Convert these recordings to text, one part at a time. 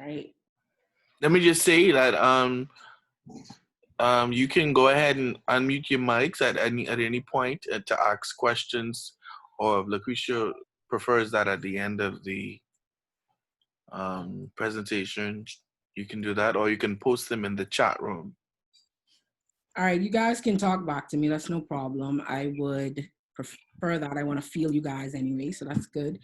right. Let me just say that you can go ahead and unmute your mics at any point to ask questions, or if Laquisha prefers that at the end of the presentation, you can do that, or you can post them in the chat room. All right, you guys can talk back to me. That's no problem. I would prefer that. I want to feel you guys anyway, so that's good.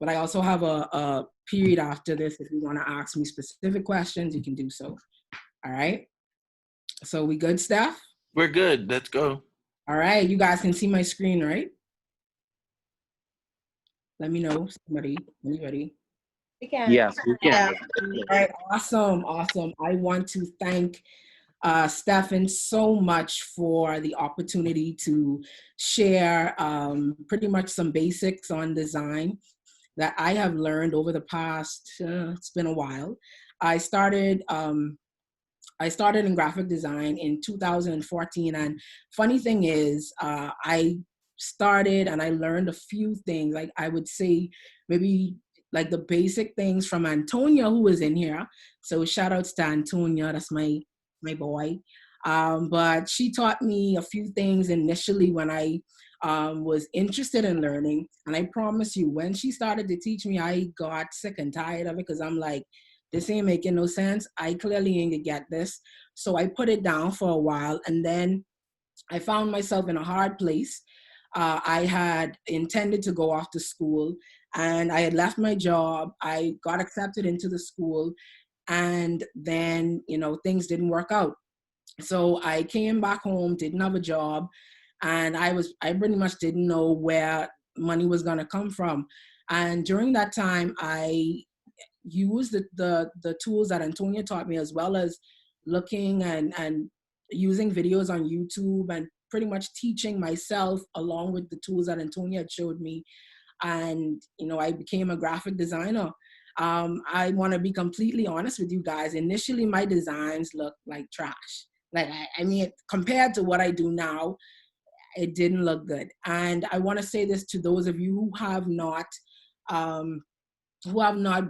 But I also have a period after this. If you want to ask me specific questions, you can do so. All right. So we good, Steph? We're good. Let's go. All right. You guys can see my screen, right? Let me know. Anybody? We can. Yes, we can. All right. Awesome. I want to thank Stefan so much for the opportunity to share pretty much some basics on design that I have learned over the past, it's been a while. I started in graphic design in 2014, and funny thing is, I started and I learned a few things, like I would say maybe like the basic things from Antonia, who was in here. So shout outs to Antonia, that's my boy. But she taught me a few things initially when I was interested in learning. And I promise you, when she started to teach me, I got sick and tired of it, because I'm like, this ain't making no sense. I clearly ain't gonna get this. So I put it down for a while, and then I found myself in a hard place. I had intended to go off to school, and I had left my job. I got accepted into the school, and then, things didn't work out. So I came back home, didn't have a job, and I pretty much didn't know where money was gonna come from. And during that time, I used the tools that Antonia taught me, as well as looking and using videos on YouTube, and pretty much teaching myself along with the tools that Antonia had showed me. And, I became a graphic designer. I want to be completely honest with you guys. Initially, my designs looked like trash. Like, I mean, compared to what I do now, it didn't look good. And I want to say this to those of you who have not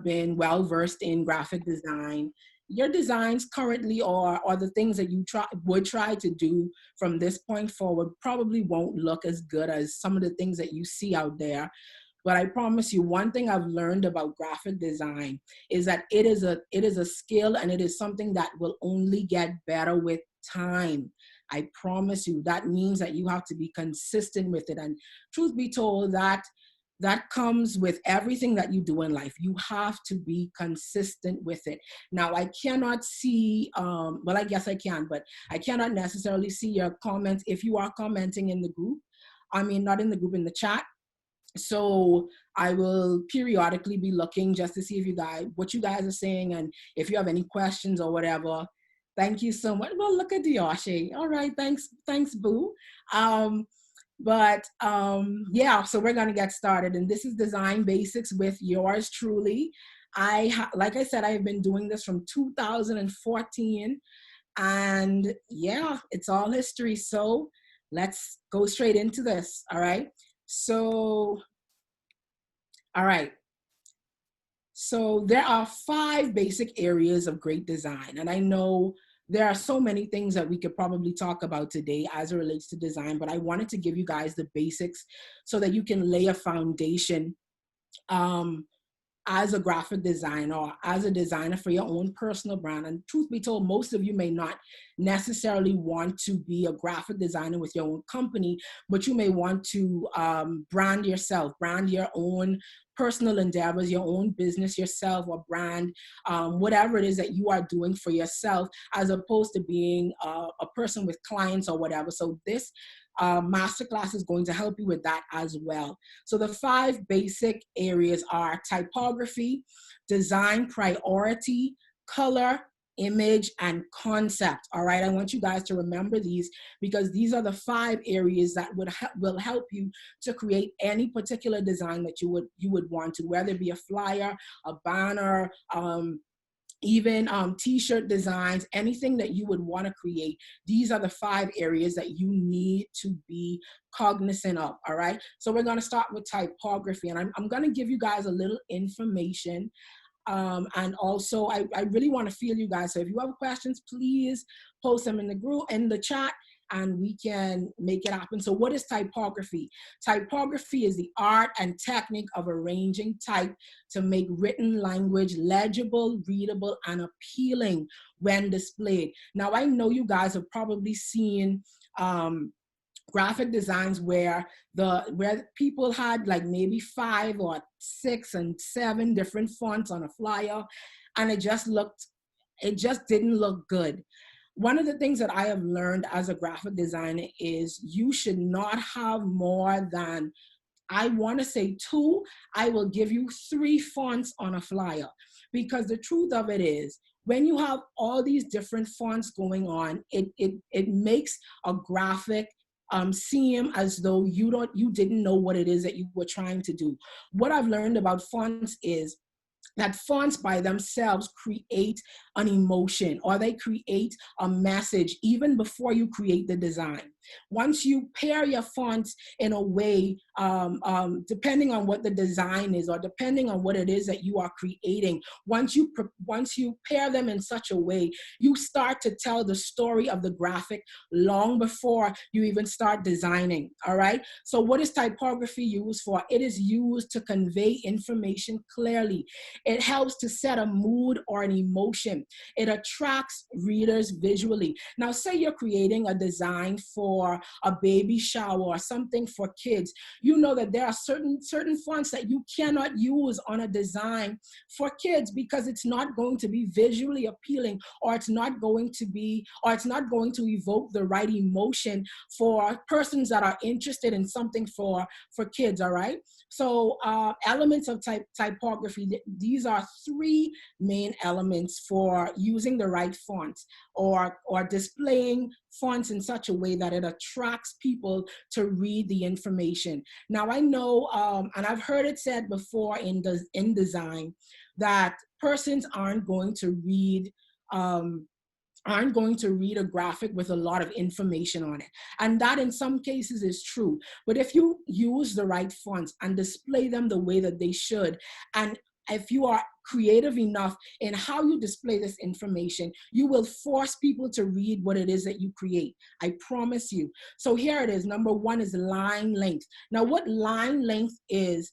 been well versed in graphic design. Your designs currently, or the things that you would try to do from this point forward, probably won't look as good as some of the things that you see out there. But I promise you, one thing I've learned about graphic design is that it is a skill, and it is something that will only get better with time. I promise you. That means that you have to be consistent with it. And truth be told, that comes with everything that you do in life. You have to be consistent with it. Now, I cannot see, well, I guess I can, but I cannot necessarily see your comments if you are commenting in the group. I mean, not in the group, in the chat. So I will periodically be looking just to see what you guys are saying, and if you have any questions or whatever. Thank you so much. Well, look at Dioshe. All right, thanks, boo. Yeah, so we're gonna get started, and this is Design Basics with yours truly. Like I said, I have been doing this from 2014, and yeah, it's all history. So let's go straight into this. All right. So there are 5 basic areas of great design, and I know there are so many things that we could probably talk about today as it relates to design, but I wanted to give you guys the basics so that you can lay a foundation as a graphic designer, or as a designer for your own personal brand. And truth be told, most of you may not necessarily want to be a graphic designer with your own company, but you may want to brand yourself, brand your own personal endeavors, your own business yourself, or brand whatever it is that you are doing for yourself, as opposed to being a person with clients or whatever. So this Masterclass is going to help you with that as well. So the 5 basic areas are typography, design priority, color, image, and concept. All right, I want you guys to remember these, because these are the 5 areas that will help you to create any particular design that you would want to, whether it be a flyer, a banner, even t-shirt designs, anything that you would want to create. These are the 5 areas that you need to be cognizant of. All right, so we're going to start with typography, and I'm going to give you guys a little information And also, I really want to feel you guys. So if you have questions, please post them in the group, in the chat, and we can make it happen. So what is typography? Typography is the art and technique of arranging type to make written language legible, readable, and appealing when displayed. Now, I know you guys have probably seen graphic designs where people had like maybe 5 or 6 and 7 different fonts on a flyer, and it just didn't look good. One of the things that I have learned as a graphic designer is you should not have more than, I want to say 2. I will give you 3 fonts on a flyer, because the truth of it is, when you have all these different fonts going on, it makes a graphic seem as though you didn't know what it is that you were trying to do. What I've learned about fonts is that fonts by themselves create an emotion, or they create a message even before you create the design. Once you pair your fonts in a way, depending on what the design is, or depending on what it is that you are creating, once you pair them in such a way, you start to tell the story of the graphic long before you even start designing, all right? So what is typography used for? It is used to convey information clearly. It helps to set a mood or an emotion. It attracts readers visually. Now, say you're creating a design for a baby shower or something for kids. You know that there are certain fonts that you cannot use on a design for kids, because it's not going to be visually appealing, or it's not going to evoke the right emotion for persons that are interested in something for kids, all right? So elements of typography, these are 3 main elements for using the right fonts, or displaying fonts in such a way that it attracts people to read the information. Now, I know, and I've heard it said before in design, that persons aren't going to read a graphic with a lot of information on it. And that in some cases is true. But if you use the right fonts and display them the way that they should, and if you are creative enough in how you display this information, you will force people to read what it is that you create. I promise you. So here it is. Number 1 is line length. Now, what line length is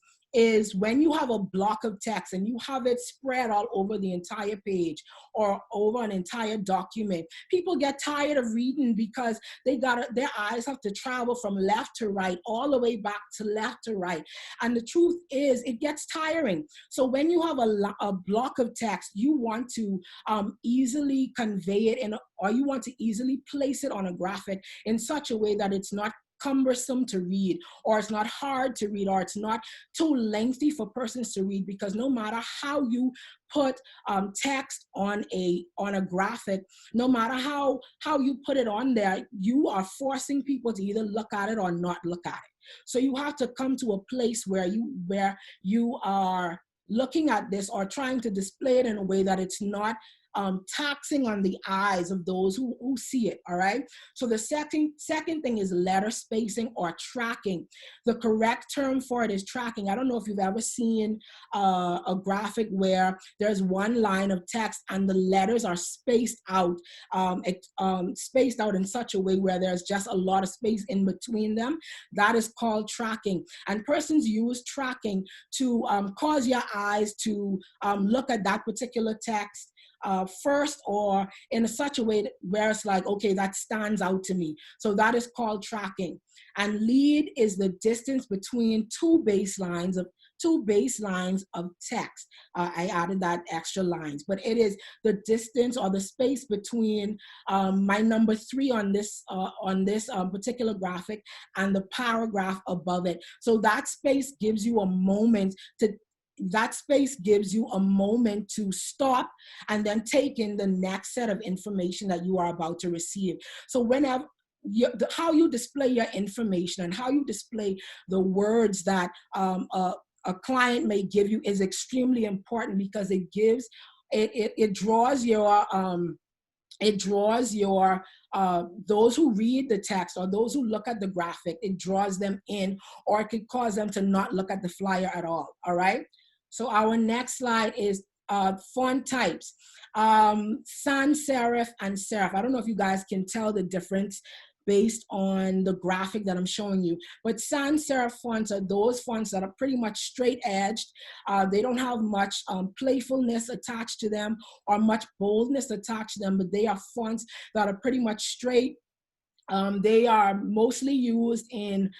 when you have a block of text and you have it spread all over the entire page or over an entire document. People get tired of reading because their eyes have to travel from left to right, all the way back to left to right. And the truth is, it gets tiring. So when you have a block of text, you want to easily convey it or you want to easily place it on a graphic in such a way that it's not cumbersome to read, or it's not hard to read, or it's not too lengthy for persons to read, because no matter how you put text on a graphic, no matter how you put it on there, you are forcing people to either look at it or not look at it. So you have to come to a place where you are looking at this or trying to display it in a way that it's not taxing on the eyes of those who see it, all right? So the second thing is letter spacing or tracking. The correct term for it is tracking. I don't know if you've ever seen a graphic where there's one line of text and the letters are spaced out in such a way where there's just a lot of space in between them. That is called tracking. And persons use tracking to cause your eyes to look at that particular text first, or in such a way where it's like, okay, that stands out to me. So that is called tracking. And lead is the distance between two baselines of text. I added that extra lines, but it is the distance or the space between my number 3 on this particular graphic and the paragraph above it. So that space gives you a moment to stop and then take in the next set of information that you are about to receive. So whenever how you display your information and how you display the words that a client may give you is extremely important, because it draws your those who read the text or those who look at the graphic, it draws them in, or it could cause them to not look at the flyer at all right? So our next slide is font types. Sans serif and serif. I don't know if you guys can tell the difference based on the graphic that I'm showing you. But sans serif fonts are those fonts that are pretty much straight edged. They don't have much playfulness attached to them or much boldness attached to them, but they are fonts that are pretty much straight. They are mostly used in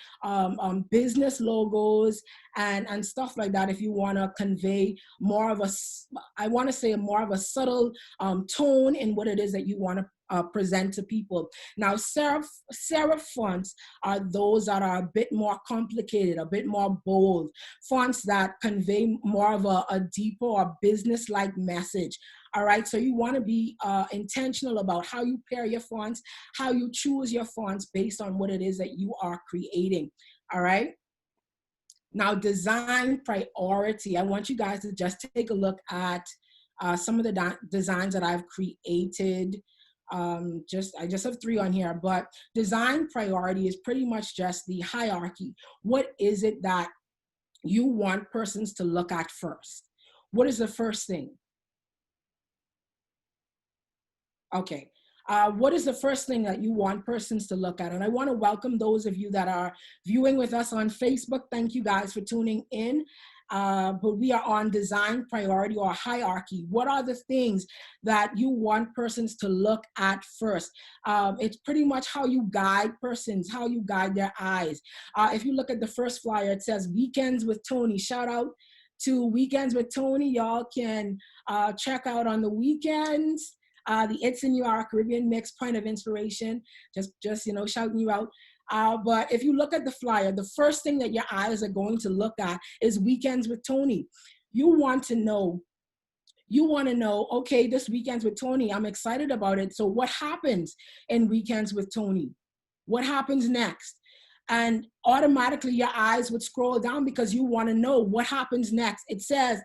business logos and stuff like that. If you want to convey more of a, I want to say more of a subtle tone in what it is that you want to present to people. Now, serif fonts are those that are a bit more complicated, a bit more bold, fonts that convey more of a deeper or business-like message. All right, so you want to be intentional about how you pair your fonts, how you choose your fonts based on what it is that you are creating. All right. Now, design priority. I want you guys to just take a look at some of the designs that I've created. I just have 3 on here, but design priority is pretty much just the hierarchy. What is it that you want persons to look at first? What is the first thing? Okay. What is the first thing that you want persons to look at? And I want to welcome those of you that are viewing with us on Facebook. Thank you guys for tuning in. But we are on design priority or hierarchy. What are the things that you want persons to look at first? It's pretty much how you guide persons, how you guide their eyes. If you look at the first flyer, it says Weekends with Tony. Shout out to Weekends with Tony. Y'all can check out on the weekends. The It's in You Are Caribbean Mix Point of Inspiration, just you know, shouting you out. But if you look at the flyer, the first thing that your eyes are going to look at is Weekends with Tony. You want to know, okay, this Weekends with Tony, I'm excited about it. So what happens in Weekends with Tony? What happens next? And automatically your eyes would scroll down because you want to know what happens next. It says,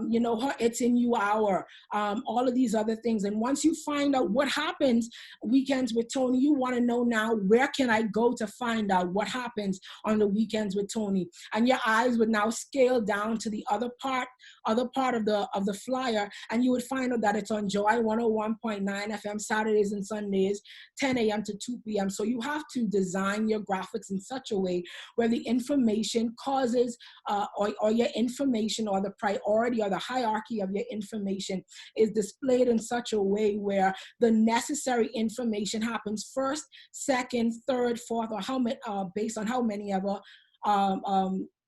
you know, her It's in You Hour, all of these other things. And once you find out what happens Weekends with Tony, you want to know now, where can I go to find out what happens on the Weekends with Tony? And your eyes would now scale down to the other part of the flyer, and you would find out that it's on Joy 101.9 FM Saturdays and Sundays, 10 a.m. to 2 p.m. So you have to design your graphics in such a way where the information causes or your information or the priority or the hierarchy of your information is displayed in such a way where the necessary information happens first, second, third, fourth, or how many based on how many ever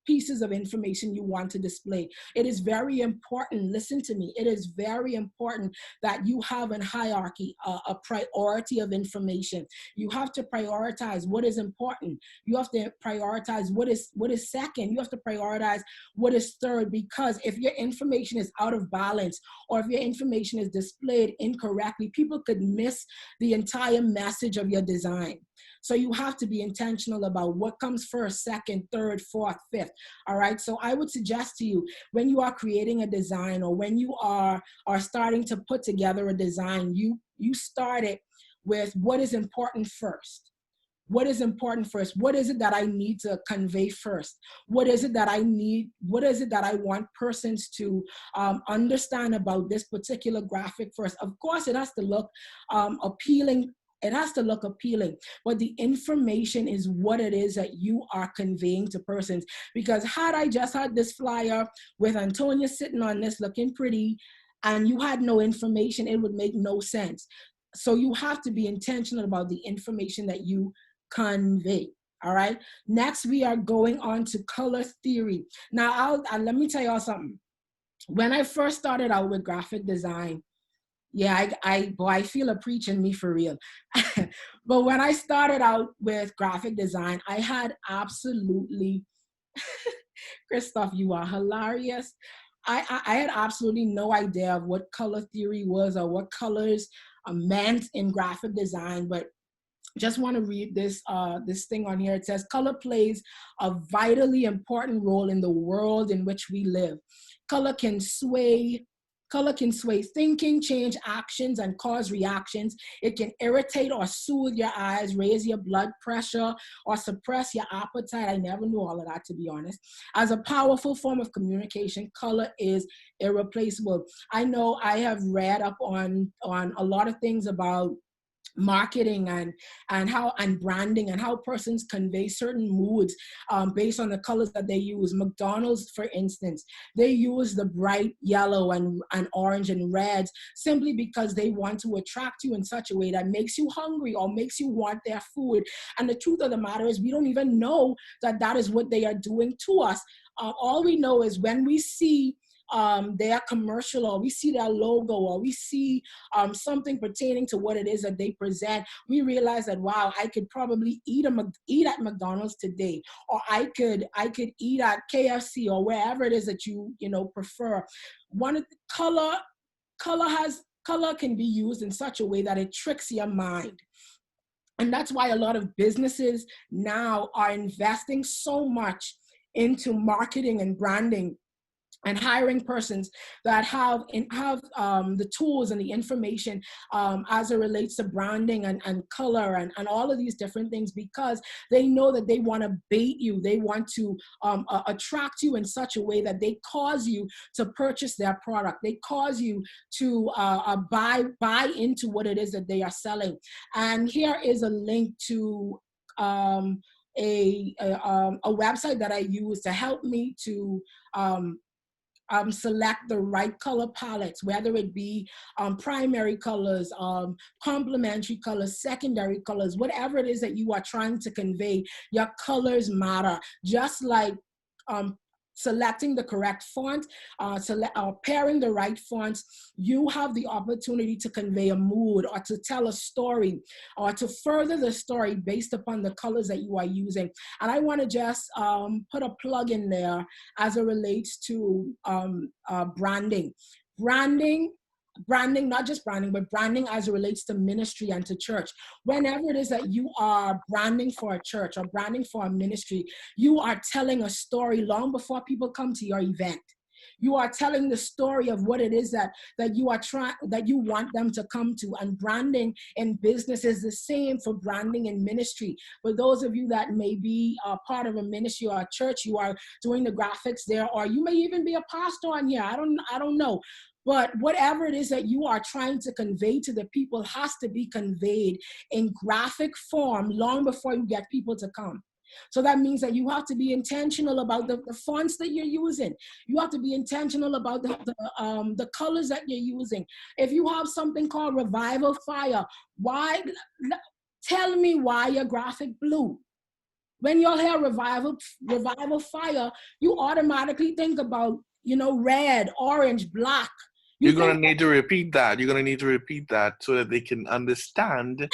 pieces of information you want to display. It is very important, listen to me, it is very important that you have a hierarchy, a priority of information. You have to prioritize what is important. You have to prioritize what is second. You have to prioritize what is third, because if your information is out of balance or if your information is displayed incorrectly, people could miss the entire message of your design. So you have to be intentional about what comes first, second, third, fourth, fifth. All right. So I would suggest to you, when you are creating a design or when you are starting to put together a design, you start it with what is important first. What is important first? What is it that I need to convey first? What is it that I need? What is it that I want persons to understand about this particular graphic first? Of course, it has to look appealing. It has to look appealing, but the information is what it is that you are conveying to persons. Because had I just had this flyer with Antonia sitting on this looking pretty and you had no information, it would make no sense. So you have to be intentional about the information that you convey. All right. Next, we are going on to color theory. Now, let me tell y'all something. When I first started out with graphic design, yeah, I feel a preach in me for real. But when I started out with graphic design, I had absolutely, Christoph, you are hilarious. I had absolutely no idea of what color theory was or what colors meant in graphic design, but just want to read this thing on here. It says, color plays a vitally important role in the world in which we live. Color can sway Color can sway thinking, change actions, and cause reactions. It can irritate or soothe your eyes, raise your blood pressure, or suppress your appetite. I never knew all of that, to be honest. As a powerful form of communication, color is irreplaceable. I know I have read up on a lot of things about marketing and branding and how persons convey certain moods based on the colors that they use. McDonald's, for instance, they use the bright yellow and orange and reds simply because they want to attract you in such a way that makes you hungry or makes you want their food. And the truth of the matter is we don't even know that that is what they are doing to us. All we know is when we see their commercial, or we see their logo, or we see something pertaining to what it is that they present, we realize that, wow, I could probably eat at McDonald's today, or I could eat at KFC, or wherever it is that you prefer. One of the color can be used in such a way that it tricks your mind. And that's why a lot of businesses now are investing so much into marketing and branding, and hiring persons that have the tools and the information as it relates to branding and color and all of these different things, because they know that they want to bait you. They want to attract you in such a way that they cause you to purchase their product. They cause you to buy into what it is that they are selling. And here is a link to a website that I use to help me to select the right color palettes, whether it be primary colors, complementary colors, secondary colors, whatever it is that you are trying to convey. Your colors matter. Just like selecting the correct font, pairing the right fonts, you have the opportunity to convey a mood, or to tell a story, or to further the story based upon the colors that you are using. And I want to just put a plug in there as it relates to branding. Branding, not just branding, but branding as it relates to ministry and to church. Whenever it is that you are branding for a church or branding for a ministry, you are telling a story long before people come to your event. You are telling the story of what it is that you want them to come to. And branding in business is the same for branding in ministry. For those of you that may be part of a ministry or a church, you are doing the graphics there, or you may even be a pastor on here. I don't know. But whatever it is that you are trying to convey to the people has to be conveyed in graphic form long before you get people to come. So that means that you have to be intentional about the fonts that you're using. You have to be intentional about the colors that you're using. If you have something called Revival Fire, tell me why your graphic blue? When you hear Revival Fire, you automatically think about, red, orange, black. You're going to need to repeat that. You're going to need to repeat that so that they can understand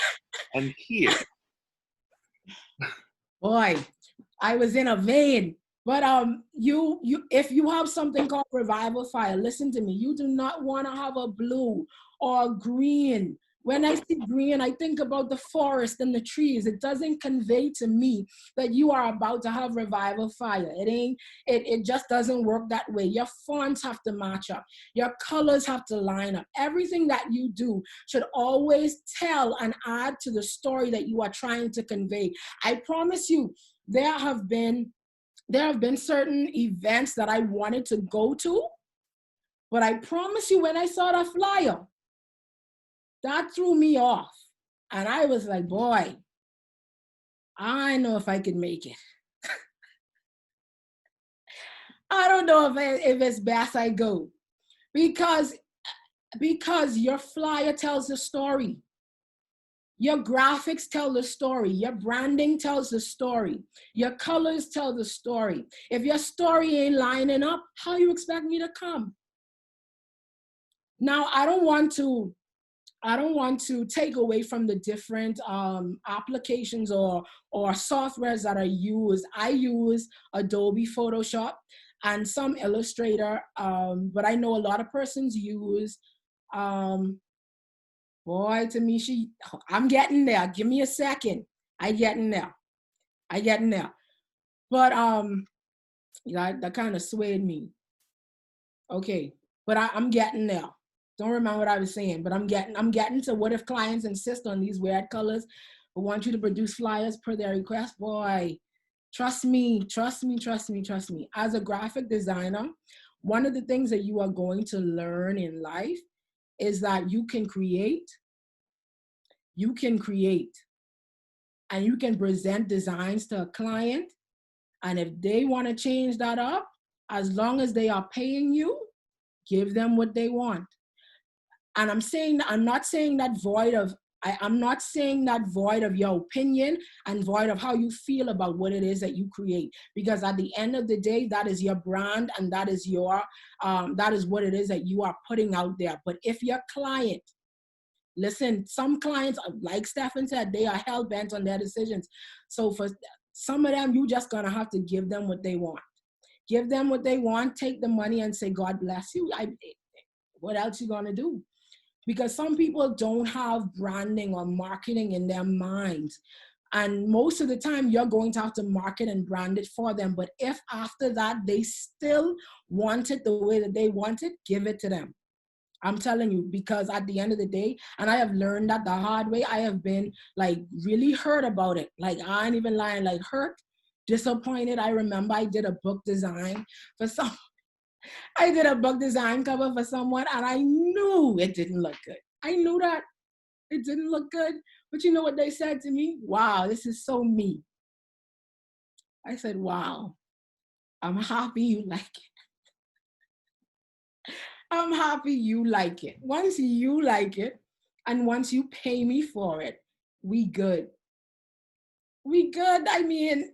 and hear. Boy, I was in a vein. But if you have something called Revival Fire, listen to me. You do not want to have a blue or green. When I see green, I think about the forest and the trees. It doesn't convey to me that you are about to have Revival Fire. It just doesn't work that way. Your fonts have to match up. Your colors have to line up. Everything that you do should always tell and add to the story that you are trying to convey. I promise you, there have been certain events that I wanted to go to, but I promise you, when I saw the flyer, that threw me off. And I was like, boy, I know if I could make it. I don't know if it's best I go. Because your flyer tells the story. Your graphics tell the story. Your branding tells the story. Your colors tell the story. If your story ain't lining up, how you expect me to come? Now, I don't want to take away from the different applications or softwares that are used. I use Adobe Photoshop and some Illustrator, but I know a lot of persons use, boy, Tamisha, I'm getting there. Give me a second. I getting there. But that kind of swayed me. Okay. but I'm getting there. Don't remember what I was saying, but I'm getting to what if clients insist on these weird colors, but want you to produce flyers per their request? Boy, trust me, trust me, trust me, trust me. As a graphic designer, one of the things that you are going to learn in life is that you can create, and you can present designs to a client. And if they want to change that up, as long as they are paying you, give them what they want. And I'm not saying that void of, I'm not saying that void of your opinion and void of how you feel about what it is that you create. Because at the end of the day, that is your brand, and that is that is what it is that you are putting out there. But if your client, listen, some clients, like Stefan said, they are hell bent on their decisions. So for some of them, you just gonna have to give them what they want. Give them what they want, take the money and say, God bless you. What else you gonna do? Because some people don't have branding or marketing in their minds. And most of the time, you're going to have to market and brand it for them. But if after that, they still want it the way that they want it, give it to them. I'm telling you, because at the end of the day, and I have learned that the hard way, I have been like really hurt about it. Like, I ain't even lying, like hurt, disappointed. I remember I did a book design for some, I did a book design cover for someone, and I knew it didn't look good. I knew that it didn't look good. But you know what they said to me? Wow, this is so me. I said, wow, I'm happy you like it. I'm happy you like it. Once you like it, and once you pay me for it, we good. We good. I mean,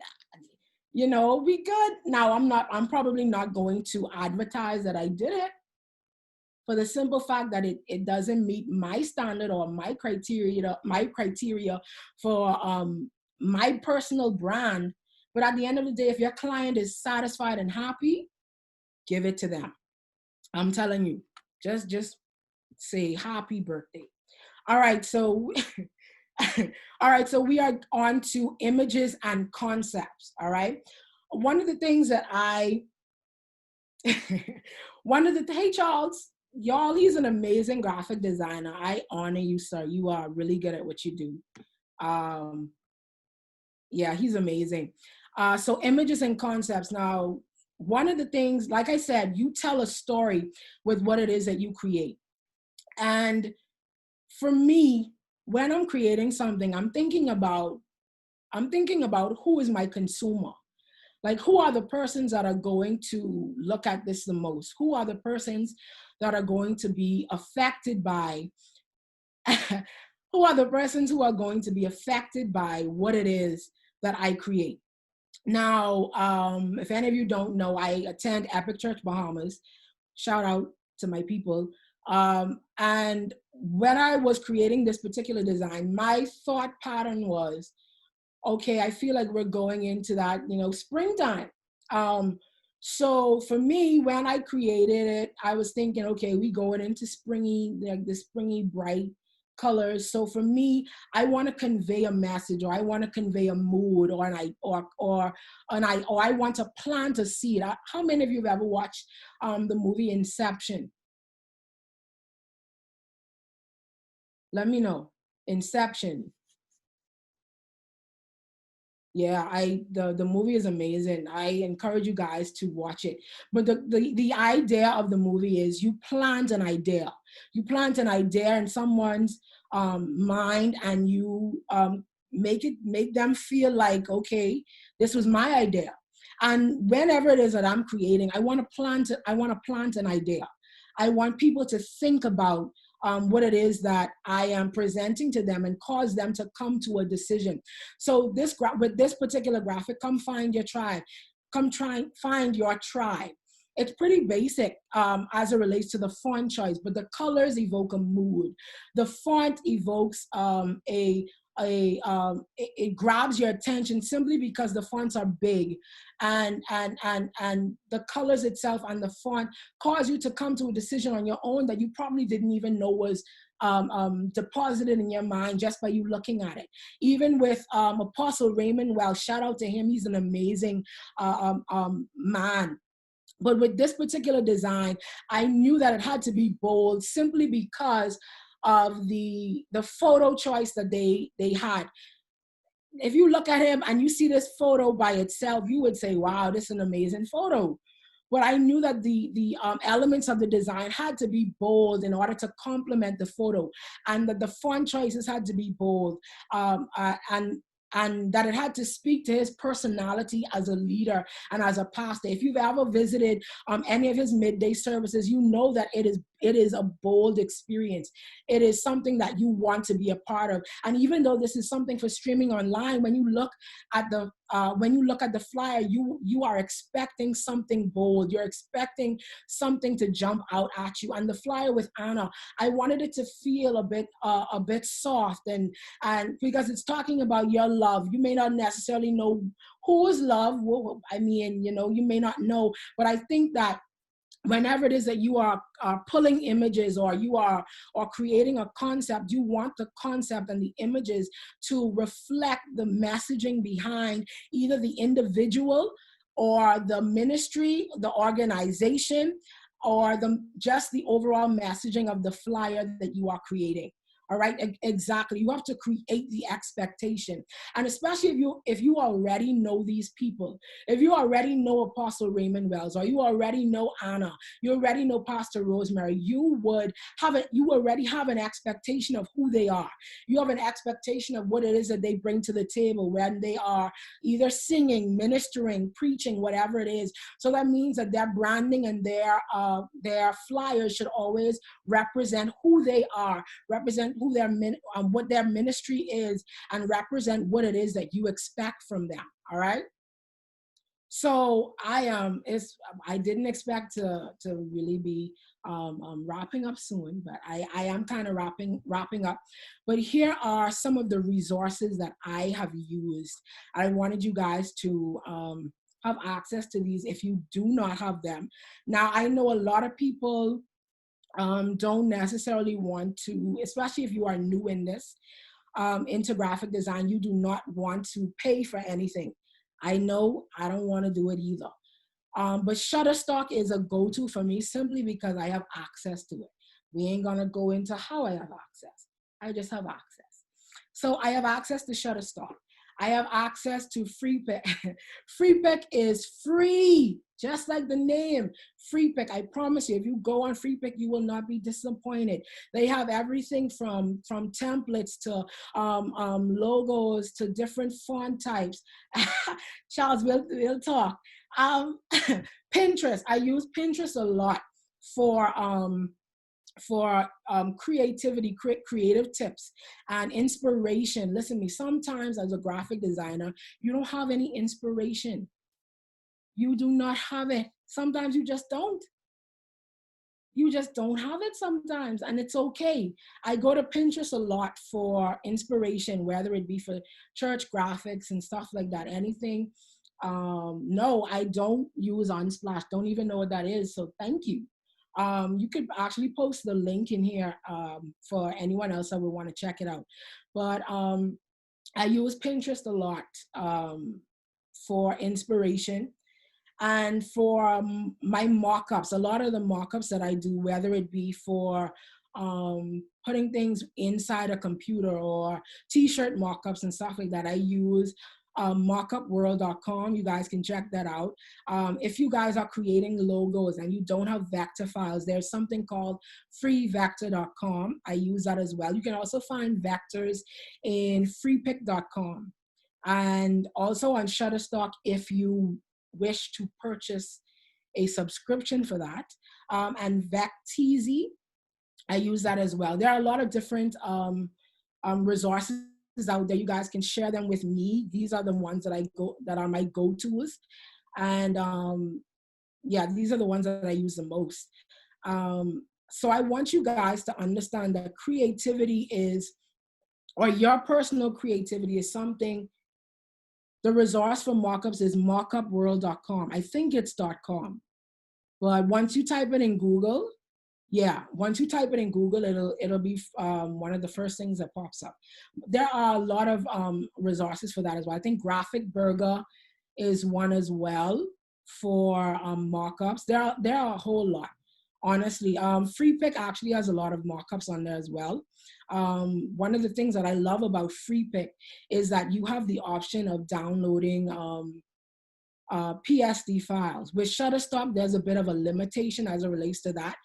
we good. Now I'm probably not going to advertise that I did it, for the simple fact that it doesn't meet my standard or my criteria for my personal brand. But at the end of the day, if your client is satisfied and happy, give it to them. I'm telling you, just say happy birthday. All right, so all right, so we are on to images and concepts. All right. One of the things that hey Charles, y'all, he's an amazing graphic designer. I honor you, sir. You are really good at what you do. Yeah, he's amazing. So images and concepts. Now, one of the things, like I said, you tell a story with what it is that you create. And for me, when I'm creating something, I'm thinking about who is my consumer. Like, who are the persons that are going to look at this the most? Who are the persons that are going to be affected by, who are the persons who are going to be affected by what it is that I create? Now, if any of you don't know, I attend Epic Church Bahamas. Shout out to my people. And when I was creating this particular design, my thought pattern was, okay, I feel like we're going into that, springtime. So for me, when I created it, I was thinking, okay, we going into springy, like the springy bright colors. So for me, I want to convey a message, or I want to convey a mood, or I want to plant a seed. How many of you have ever watched the movie Inception? Let me know. Inception. Yeah, the movie is amazing. I encourage you guys to watch it. But the idea of the movie is you plant an idea. You plant an idea in someone's mind, and you make them feel like, okay, this was my idea. And whenever it is that I'm creating, I want to plant an idea. I want people to think about what it is that I am presenting to them, and cause them to come to a decision. So with this particular graphic, come find your tribe. Come try find your tribe. It's pretty basic as it relates to the font choice, but the colors evoke a mood. The font evokes it grabs your attention simply because the fonts are big, and the colors itself and the font cause you to come to a decision on your own that you probably didn't even know was deposited in your mind just by you looking at it. Even with Apostle Raymond Wells, shout out to him. He's an amazing man. But with this particular design, I knew that it had to be bold simply because of the photo choice that they had. If you look at him and you see this photo by itself, you would say, wow, this is an amazing photo. But I knew that the elements of the design had to be bold in order to complement the photo, and that the font choices had to be bold, and that it had to speak to his personality as a leader and as a pastor. If you've ever visited any of his midday services, you know that it is a bold experience. It is something that you want to be a part of. And even though this is something for streaming online, when you look at the flyer, you are expecting something bold. You're expecting something to jump out at you. And the flyer with Anna, I wanted it to feel a bit soft, and because it's talking about your love. You may not necessarily know who is love. I mean, you may not know, but I think that whenever it is that you are pulling images, or you are creating a concept, you want the concept and the images to reflect the messaging behind either the individual or the ministry, the organization, or just the overall messaging of the flyer that you are creating. All right, exactly. You have to create the expectation. And especially if you already know these people, if you already know Apostle Raymond Wells, or you already know Anna, you already know Pastor Rosemary, you already have an expectation of who they are. You have an expectation of what it is that they bring to the table when they are either singing, ministering, preaching, whatever it is. So that means that their branding and their flyers should always represent who they are, represent what their ministry is, and represent what it is that you expect from them. All right. So I didn't expect to really be wrapping up soon, but I am kind of wrapping up. But here are some of the resources that I have used. I wanted you guys to have access to these if you do not have them. Now, I know a lot of people don't necessarily want to, especially if you are new in this, into graphic design, you do not want to pay for anything. I know I don't want to do it either. But Shutterstock is a go-to for me simply because I have access to it. We ain't gonna go into how I have access. I just have access. So I have access to Shutterstock. I have access to FreePic. FreePic is free, just like the name, FreePic. I promise you, if you go on FreePic, you will not be disappointed. They have everything from templates to logos to different font types. Charles, we'll talk. Pinterest. I use Pinterest a lot for creativity, creative tips and inspiration. Listen to me, sometimes as a graphic designer, you don't have any inspiration. You do not have it. Sometimes you just don't. You just don't have it sometimes, and it's okay. I go to Pinterest a lot for inspiration, whether it be for church graphics and stuff like that, anything. No, I don't use Unsplash. Don't even know what that is, so thank you. You could actually post the link in here for anyone else that would want to check it out. But I use Pinterest a lot for inspiration. And for my mock-ups, a lot of the mock-ups that I do, whether it be for putting things inside a computer or t-shirt mock-ups and stuff like that, I use mockupworld.com. You guys can check that out. If you guys are creating logos and you don't have vector files, there's something called freevector.com. I use that as well. You can also find vectors in freepic.com. And also on Shutterstock, if you wish to purchase a subscription for that. And Vecteezy, I use that as well. There are a lot of different resources out there. You guys can share them with me. These are the ones that are my go-tos. And yeah, these are the ones that I use the most. So I want you guys to understand that creativity is, or your personal creativity is something. The resource for mockups is mockupworld.com. I think it's .com. But once you type it in Google, once you type it in Google, it'll be one of the first things that pops up. There are a lot of resources for that as well. I think Graphic Burger is one as well for markups. There are a whole lot, honestly. Freepik actually has a lot of markups on there as well. One of the things that I love about Freepik is that you have the option of downloading PSD files. With Shutterstock, there's a bit of a limitation as it relates to that.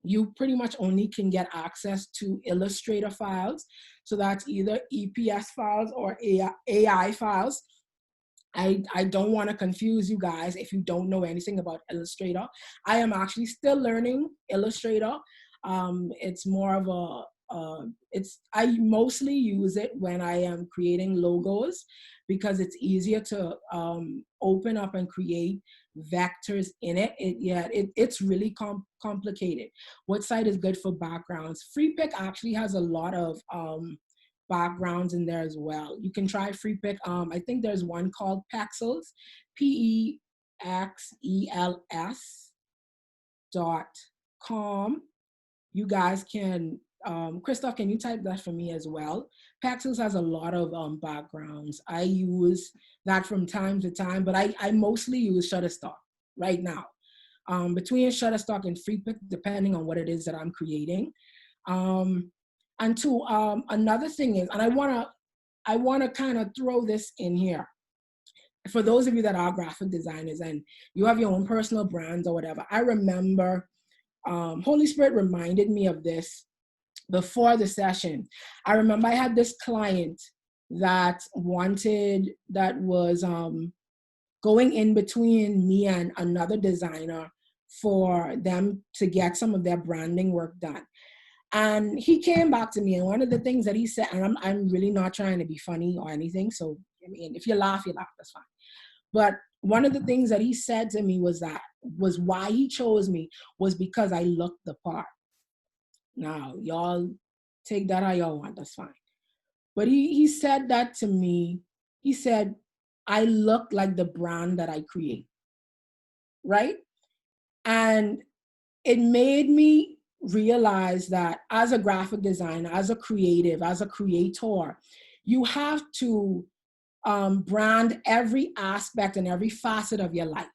You pretty much only can get access to Illustrator files. So that's either EPS files or AI files. I don't want to confuse you guys if you don't know anything about Illustrator. I am actually still learning Illustrator. It's more of I mostly use it when I am creating logos because it's easier to open up and create vectors in it. It's really complicated. What site is good for backgrounds? Freepik actually has a lot of backgrounds in there as well. You can try Freepik. I think there's one called Pexels, PEXELS.com. You guys can, Christoph, can you type that for me as well? Pexels has a lot of backgrounds. I use that from time to time, but I mostly use Shutterstock right now. Between Shutterstock and Freepik, depending on what it is that I'm creating. And two, another thing is, and I wanna kind of throw this in here. For those of you that are graphic designers and you have your own personal brands or whatever, I remember Holy Spirit reminded me of this before the session. I remember I had this client that was going in between me and another designer for them to get some of their branding work done. And he came back to me, and one of the things that he said, and I'm really not trying to be funny or anything, so I mean, if you laugh, that's fine. But one of the things that he said to me was why he chose me was because I looked the part. Now, y'all take that how y'all want, that's fine. But he said that to me. He said, I look like the brand that I create, right? And it made me realize that as a graphic designer, as a creative, as a creator, you have to brand every aspect and every facet of your life.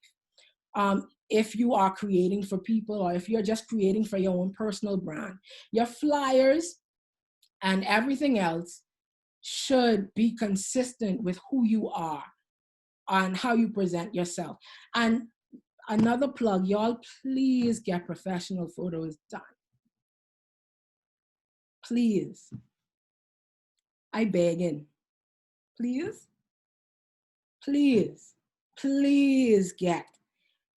If you are creating for people or if you're just creating for your own personal brand, your flyers and everything else should be consistent with who you are and how you present yourself. And another plug, y'all, please get professional photos done. Please. I begging. Please. Please. Please get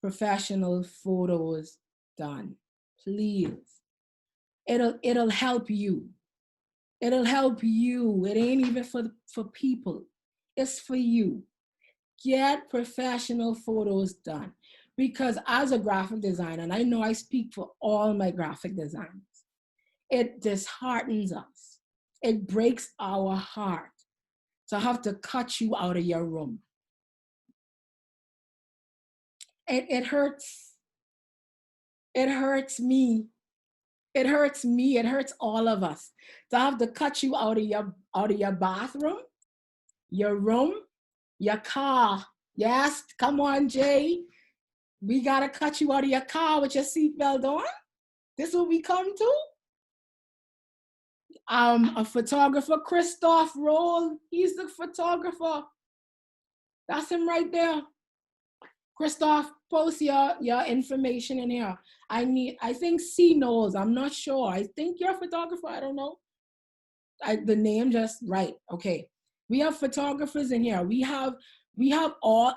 professional photos done. Please. It'll help you. It'll help you. It ain't even for people. It's for you. Get professional photos done. Because as a graphic designer, and I know I speak for all my graphic designers, it disheartens us. It breaks our heart to have to cut you out of your room. It hurts. It hurts me. It hurts me. It hurts all of us to have to cut you out of your bathroom, your room, your car. Yes, come on, Jay. We gotta cut you out of your car with your seatbelt on. This is what we come to. A photographer, Christoph Roll. He's the photographer. That's him right there. Christoph, post your information in here. I think C knows. I'm not sure. I think you're a photographer. I don't know. The name just right. Okay. We have photographers in here. We have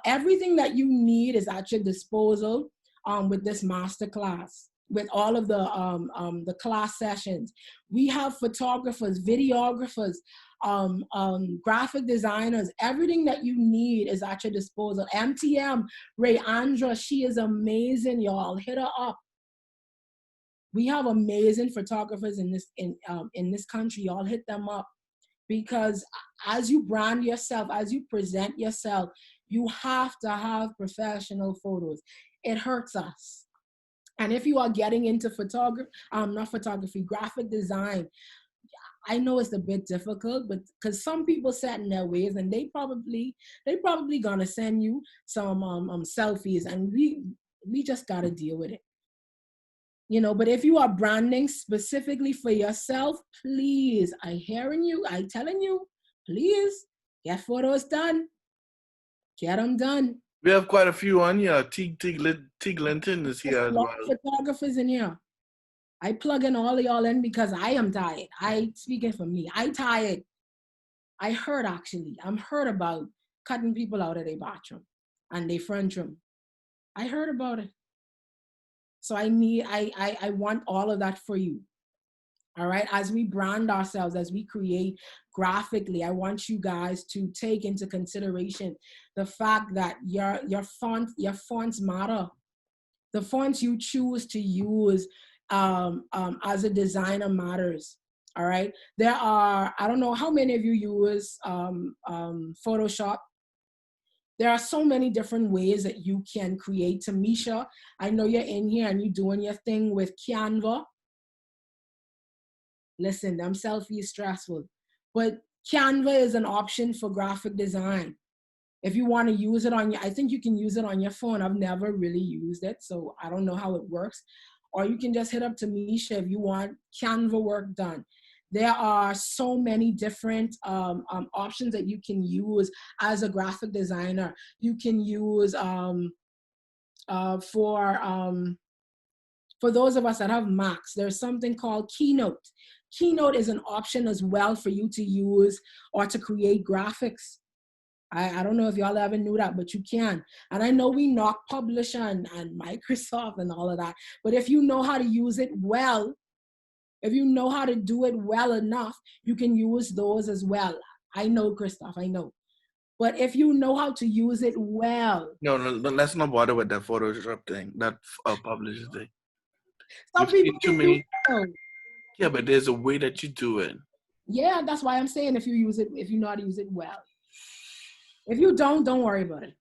everything that you need is at your disposal with this masterclass, with all of the class sessions. We have photographers, videographers, graphic designers. Everything that you need is at your disposal. MTM, Ray Andra, she is amazing, y'all. Hit her up. We have amazing photographers in this country. Y'all hit them up. Because as you brand yourself, as you present yourself, you have to have professional photos. It hurts us. And if you are getting into graphic design, I know it's a bit difficult, but because some people set in their ways, and they probably gonna send you some selfies, and we just gotta deal with it. You know, but if you are branding specifically for yourself, please, I hearing you, I telling you, please get photos done. Get them done. We have quite a few on here. Teague Linton is There's here a as lot well. of photographers in here. I plug in all of y'all in because I am tired. I speaking for me. I tired. I heard actually. I'm heard about cutting people out of their bathroom and their French room. I heard about it. So I want all of that for you. All right. As we brand ourselves, as we create graphically, I want you guys to take into consideration the fact that your fonts matter. The fonts you choose to use as a designer matters. All right. There are, I don't know how many of you use Photoshop. There are so many different ways that you can create. Tamisha, I know you're in here and you're doing your thing with Canva. Listen, them selfies stressful, but Canva is an option for graphic design. If you want to use it on your, I think you can use it on your phone. I've never really used it, so I don't know how it works. Or you can just hit up Tamisha if you want Canva work done. There are so many different options that you can use as a graphic designer. You can use for those of us that have Macs, there's something called Keynote. Keynote is an option as well for you to use or to create graphics. I don't know if y'all ever knew that, but you can. And I know we knock Publisher and Microsoft and all of that, but if you know how to use it well, if you know how to do it well enough, you can use those as well. I know, Christoph, I know. But if you know how to use it well. No, let's not bother with that Photoshop thing, that publisher thing. Some We've people seen too can many. use it. Yeah, but there's a way that you do it. Yeah, that's why I'm saying if you use it, if you know how to use it well. If you don't worry about it.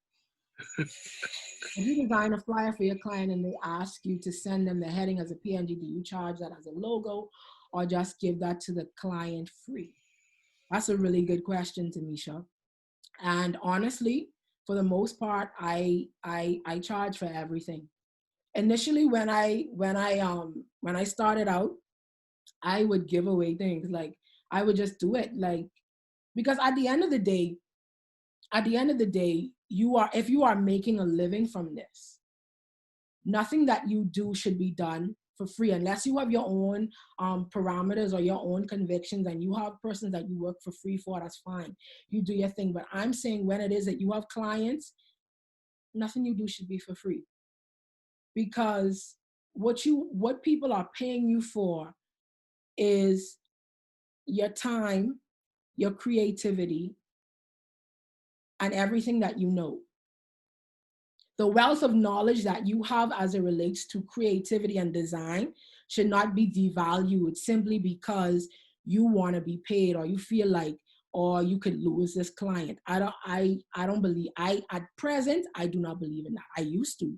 If you design a flyer for your client and they ask you to send them the heading as a PNG, do you charge that as a logo or just give that to the client free? That's a really good question, Tamisha. And honestly, for the most part, I charge for everything. Initially, when I started out, I would give away things. Like I would just do it, like, because at the end of the day, you are, if you are making a living from this, nothing that you do should be done for free unless you have your own parameters or your own convictions and you have persons that you work for free for. That's fine, you do your thing. But I'm saying when it is that you have clients, nothing you do should be for free, because what people are paying you for is your time, your creativity, and everything that you know. The wealth of knowledge that you have as it relates to creativity and design should not be devalued simply because you want to be paid or you feel like, or you could lose this client. I don't believe, at present, I do not believe in that. I used to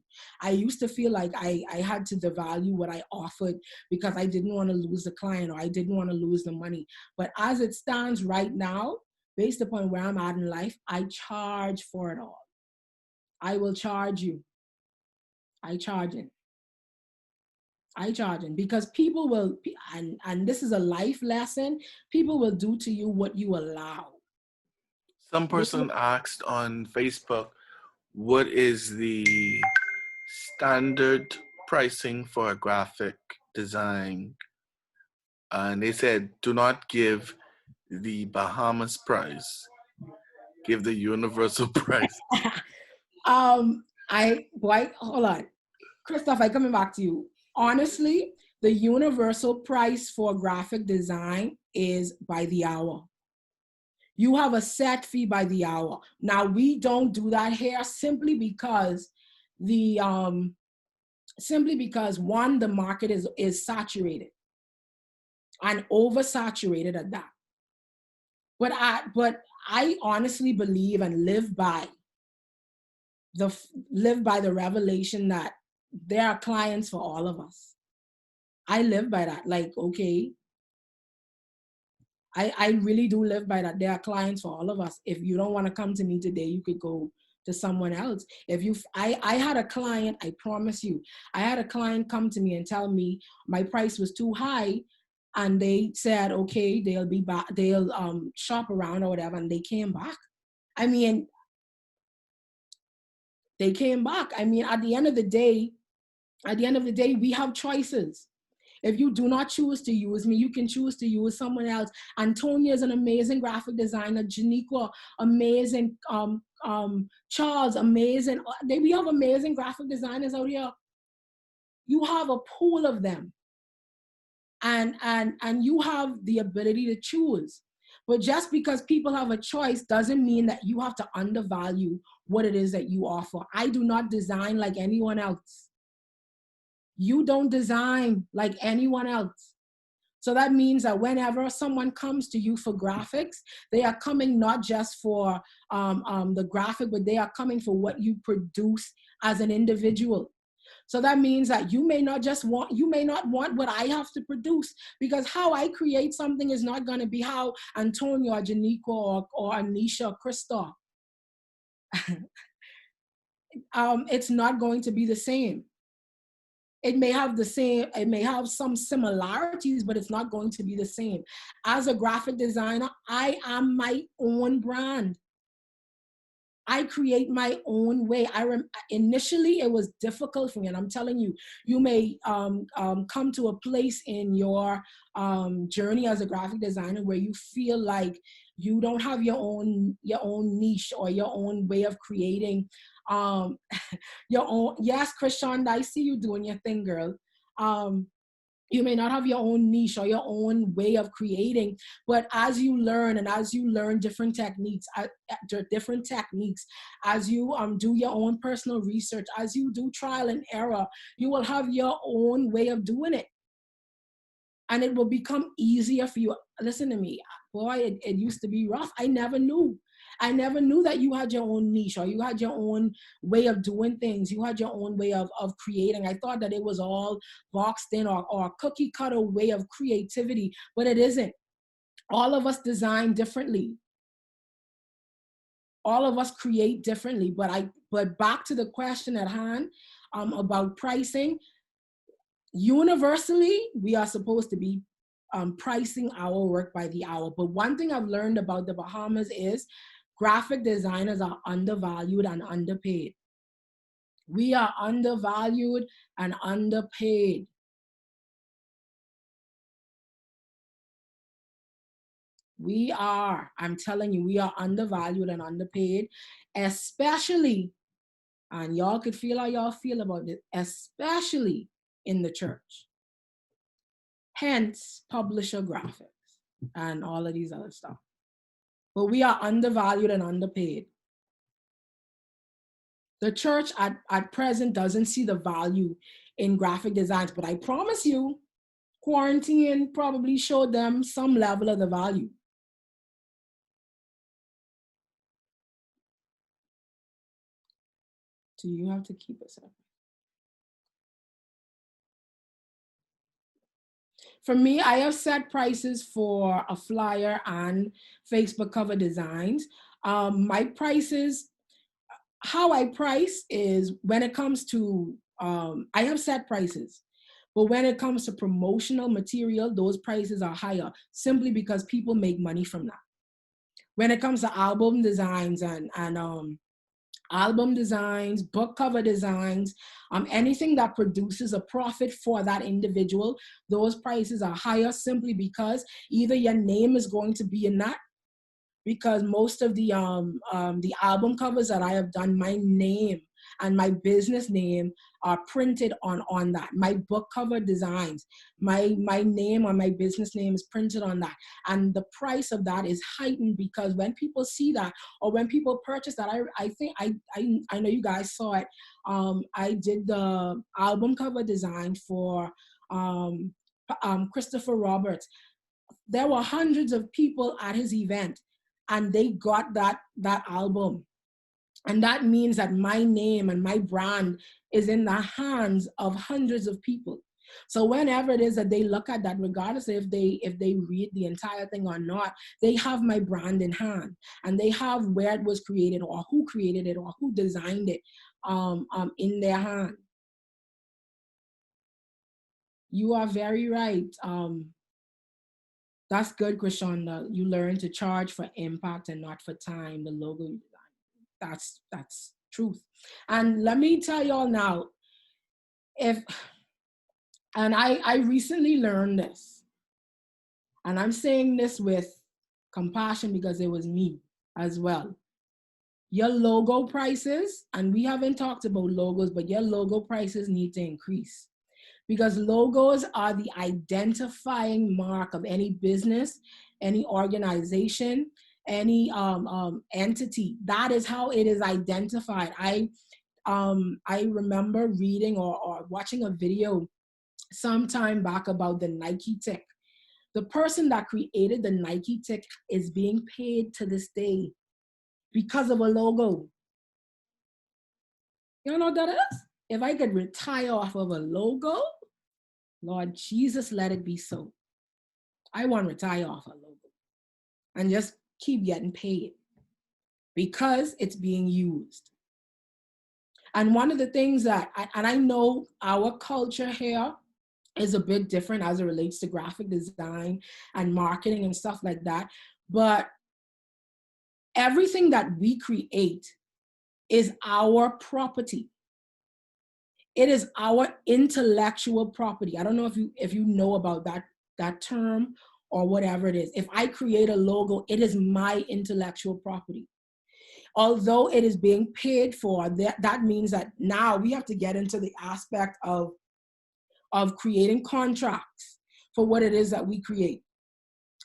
feel like I had to devalue what I offered because I didn't want to lose the client or I didn't want to lose the money. But as it stands right now, based upon where I'm at in life, I charge for it all. I will charge you. I charge it. I charge it because people will, and this is a life lesson, people will do to you what you allow. Some person asked on Facebook, what is the standard pricing for a graphic design? And they said, do not give the Bahamas price, give the universal price. Hold on. Christoph, I coming back to you. Honestly, the universal price for graphic design is by the hour. You have a set fee by the hour. Now we don't do that here simply because one, the market is saturated and oversaturated at that. But I honestly believe and live by the revelation that there are clients for all of us. I live by that. Like, okay, I really do live by that. There are clients for all of us. If you don't want to come to me today, you could go to someone else. If you, I had a client, I promise you, I had a client come to me and tell me my price was too high, and they said, okay, they'll be back, they'll shop around or whatever, and they came back. I mean, they came back. I mean, at the end of the day, we have choices. If you do not choose to use me, you can choose to use someone else. Antonia is an amazing graphic designer. Janiqua, amazing. Charles, amazing. We have amazing graphic designers out here. You have a pool of them, and you have the ability to choose. But just because people have a choice doesn't mean that you have to undervalue what it is that you offer. I do not design like anyone else. You don't design like anyone else. So that means that whenever someone comes to you for graphics, they are coming not just for the graphic, but they are coming for what you produce as an individual. So that means that you may not want what I have to produce, because how I create something is not going to be how Antonio or Janico or Anisha or Christoph. It's not going to be the same. It may have some similarities, but it's not going to be the same. As a graphic designer, I am my own brand. I create my own way. Initially, it was difficult for me, and I'm telling you, you may come to a place in your journey as a graphic designer where you feel like you don't have your own niche or your own way of creating your own. Yes, Krishan, I see you doing your thing, girl. You may not have your own niche or your own way of creating, but as you learn different techniques, as you do your own personal research, as you do trial and error, you will have your own way of doing it. And it will become easier for you. Listen to me, boy, it used to be rough. I never knew that you had your own niche, or you had your own way of doing things. You had your own way of creating. I thought that it was all boxed in or a cookie cutter way of creativity, but it isn't. All of us design differently. All of us create differently. But back to the question at hand about pricing. Universally, we are supposed to be pricing our work by the hour. But one thing I've learned about the Bahamas is graphic designers are undervalued and underpaid. We are undervalued and underpaid. I'm telling you, we are undervalued and underpaid, especially, and y'all could feel how y'all feel about it, especially in the church. Hence, publisher graphics and all of these other stuff. But we are undervalued and underpaid. The church at present doesn't see the value in graphic designs, but I promise you, quarantine probably showed them some level of the value. So you have to keep it separate. For me, I have set prices for a flyer and Facebook cover designs. My prices, how I price is when it comes to, I have set prices, but when it comes to promotional material, those prices are higher simply because people make money from that. When it comes to album designs and album designs, book cover designs, anything that produces a profit for that individual, those prices are higher simply because either your name is going to be in that, because most of the album covers that I have done, my name and my business name are printed on that. My book cover designs, my name or my business name is printed on that. And the price of that is heightened because when people see that, or when people purchase that, I think, I know you guys saw it. I did the album cover design for Christopher Roberts. There were hundreds of people at his event, and they got that album. And that means that my name and my brand is in the hands of hundreds of people. So whenever it is that they look at that, regardless if they read the entire thing or not, they have my brand in hand, and they have where it was created or who created it or who designed it in their hand. You are very right. That's good, Krishanda. You learn to charge for impact and not for time. The logo, that's truth. And let me tell y'all now, I recently learned this, and I'm saying this with compassion because it was me as well. Your logo prices, and we haven't talked about logos, but your logo prices need to increase, because logos are the identifying mark of any business, any organization, any entity. That is how it is identified. I remember reading or watching a video some time back about the Nike tick. The person that created the Nike tick is being paid to this day because of a logo. You know what that is? If I could retire off of a logo, Lord Jesus, let it be so. I want to retire off a logo and just keep getting paid because it's being used. And one of the things that, and I know our culture here is a bit different as it relates to graphic design and marketing and stuff like that, but everything that we create is our property. It is our intellectual property. I don't know if you know about that term or whatever it is. If I create a logo, it is my intellectual property. Although it is being paid for, that means that now we have to get into the aspect of creating contracts for what it is that we create.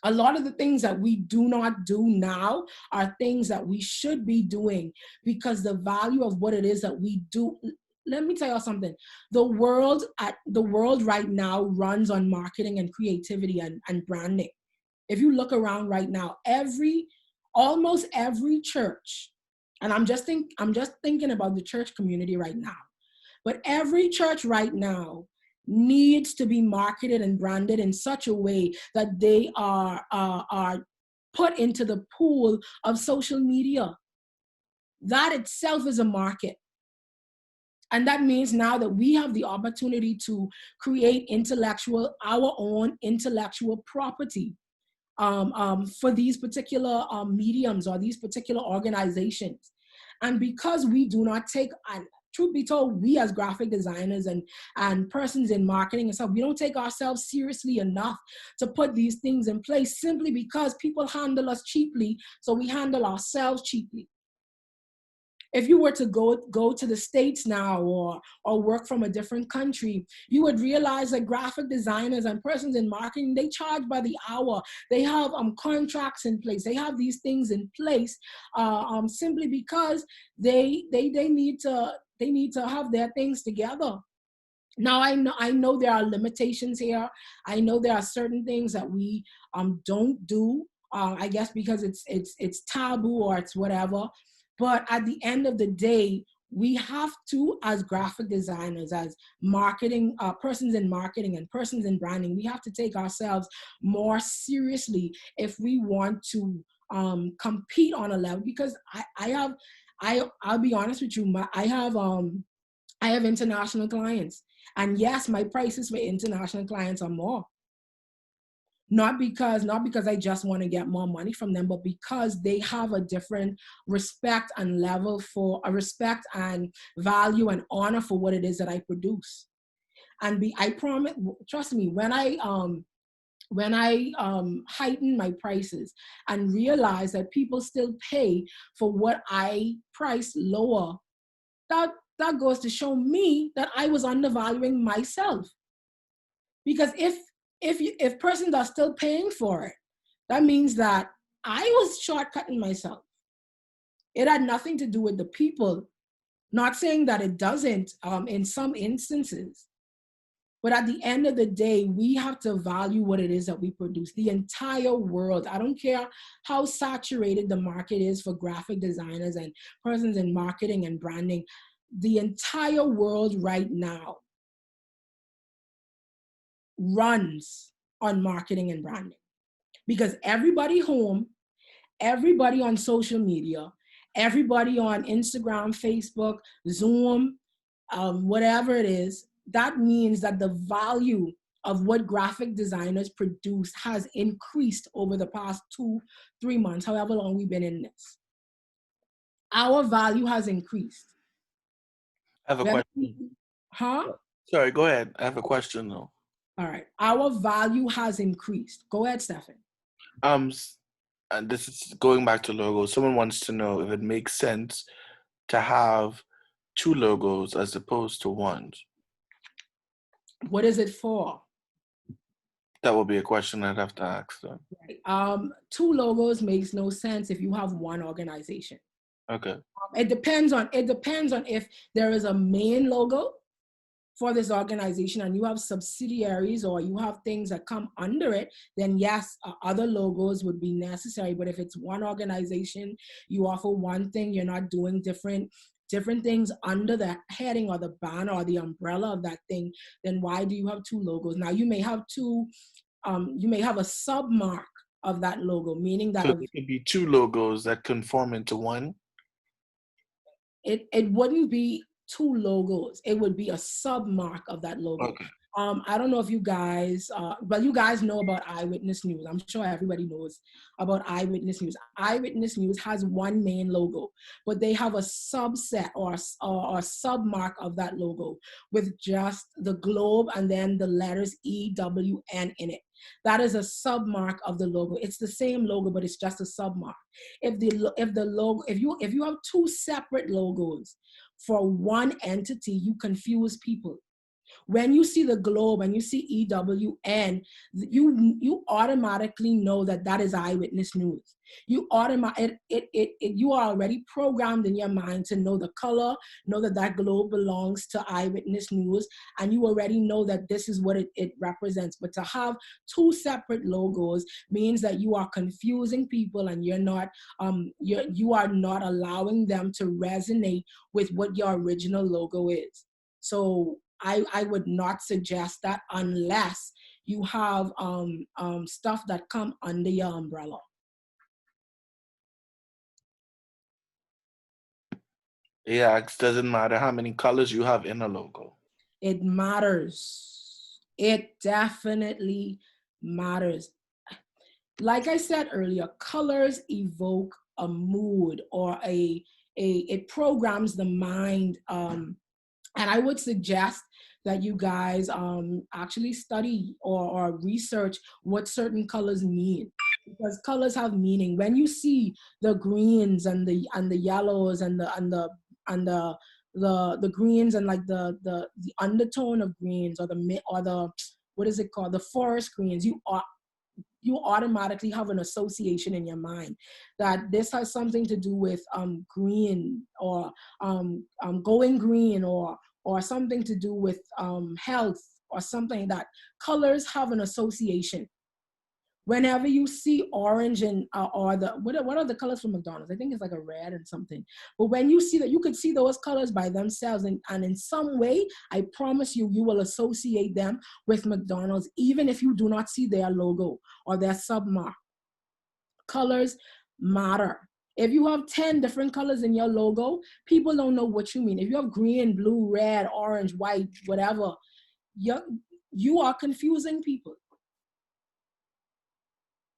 A lot of the things that we do not do now are things that we should be doing, because the value of what it is that we do. Let me tell you something. The world right now runs on marketing and creativity and branding. If you look around right now, almost every church, and I'm just thinking about the church community right now, but every church right now needs to be marketed and branded in such a way that they are put into the pool of social media. That itself is a market. And that means now that we have the opportunity to create our own intellectual property for these particular mediums or these particular organizations. And because we do not take, and truth be told, we as graphic designers and persons in marketing and stuff, we don't take ourselves seriously enough to put these things in place, simply because people handle us cheaply, so we handle ourselves cheaply. If you were to go to the States now or work from a different country, you would realize that graphic designers and persons in marketing, they charge by the hour. They have contracts in place. They have these things in place simply because they need to have their things together. Now I know there are limitations here. I know there are certain things that we don't do. I guess because it's taboo or it's whatever. But at the end of the day, we have to, as graphic designers, as marketing, persons in marketing and persons in branding, we have to take ourselves more seriously if we want to compete on a level. Because I'll be honest with you, I have international clients. And yes, my prices for international clients are more. Not because I just want to get more money from them, but because they have a different respect and level for a respect and value and honor for what it is that I produce. And I promise, trust me, when I heighten my prices and realize that people still pay for what I price lower, that goes to show me that I was undervaluing myself. Because if persons are still paying for it, that means that I was shortcutting myself. It had nothing to do with the people. Not saying that it doesn't in some instances. But at the end of the day, we have to value what it is that we produce. The entire world, I don't care how saturated the market is for graphic designers and persons in marketing and branding, the entire world right now runs on marketing and branding, because everybody home, everybody on social media, everybody on Instagram, Facebook, Zoom, whatever it is, that means that the value of what graphic designers produce has increased over the past 2-3 months, however long we've been in this. Our value has increased. I have a question. Huh? Sorry, go ahead. I have a question though. All right. Our value has increased. Go ahead, Stefan. And this is going back to logos. Someone wants to know if it makes sense to have 2 logos as opposed to 1. What is it for? That would be a question I'd have to ask them. Right. 2 logos makes no sense if you have one organization. Okay. It depends on if there is a main logo for this organization and you have subsidiaries or you have things that come under it, then yes, other logos would be necessary. But if it's one organization, you offer one thing, you're not doing different things under the heading or the banner or the umbrella of that thing, then why do you have 2 logos? Now you may have you may have a sub mark of that logo, meaning that So there could be 2 logos that conform into 1? It wouldn't be 2 logos. It would be a sub mark of that logo. Okay. I don't know if you guys, but you guys know about Eyewitness News. I'm sure everybody knows about Eyewitness News. Eyewitness News has one main logo, but they have a subset or sub mark of that logo with just the globe and then the letters EWN in it. That is a sub mark of the logo. It's the same logo, but it's just a sub mark. If you have 2 separate logos for one entity, you confuse people. When you see the globe and you see EWN, you automatically know that is Eyewitness News. You you are already programmed in your mind to know the color, know that globe belongs to Eyewitness News, and you already know that this is what it represents. But to have 2 separate logos means that you are confusing people, and you are not allowing them to resonate with what your original logo is. So I would not suggest that unless you have stuff that come under your umbrella. Yeah, it doesn't matter how many colors you have in a logo. It matters. It definitely matters. Like I said earlier, colors evoke a mood or it programs the mind. And I would suggest that you guys actually study or research what certain colors mean, because colors have meaning. When you see the greens and the yellows and the greens and like the undertone of greens or the what is it called, the forest greens, you automatically have an association in your mind that this has something to do with green or going green or something to do with health or something. That colors have an association. Whenever you see orange and or the what are the colors from McDonald's? I think it's like a red and something. But when you see that, you could see those colors by themselves, and in some way, I promise you, you will associate them with McDonald's, even if you do not see their logo or their submark. Colors matter. If you have 10 different colors in your logo, people don't know what you mean. If you have green, blue, red, orange, white, whatever, you are confusing people.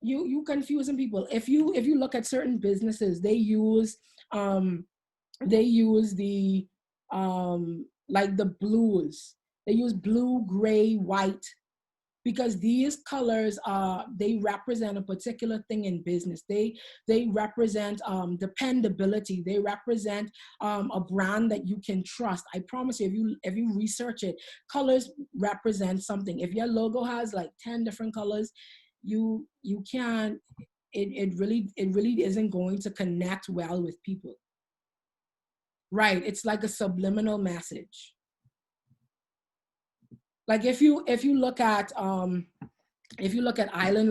You confusing people. If you look at certain businesses, they use the like the blues. They use blue, gray, white, because these colors they represent a particular thing in business. They represent dependability. They represent a brand that you can trust. I promise you, if you research it, colors represent something. If your logo has like 10 different colors, you can't, it really isn't going to connect well with people. Right? It's like a subliminal message. Like if you look at Island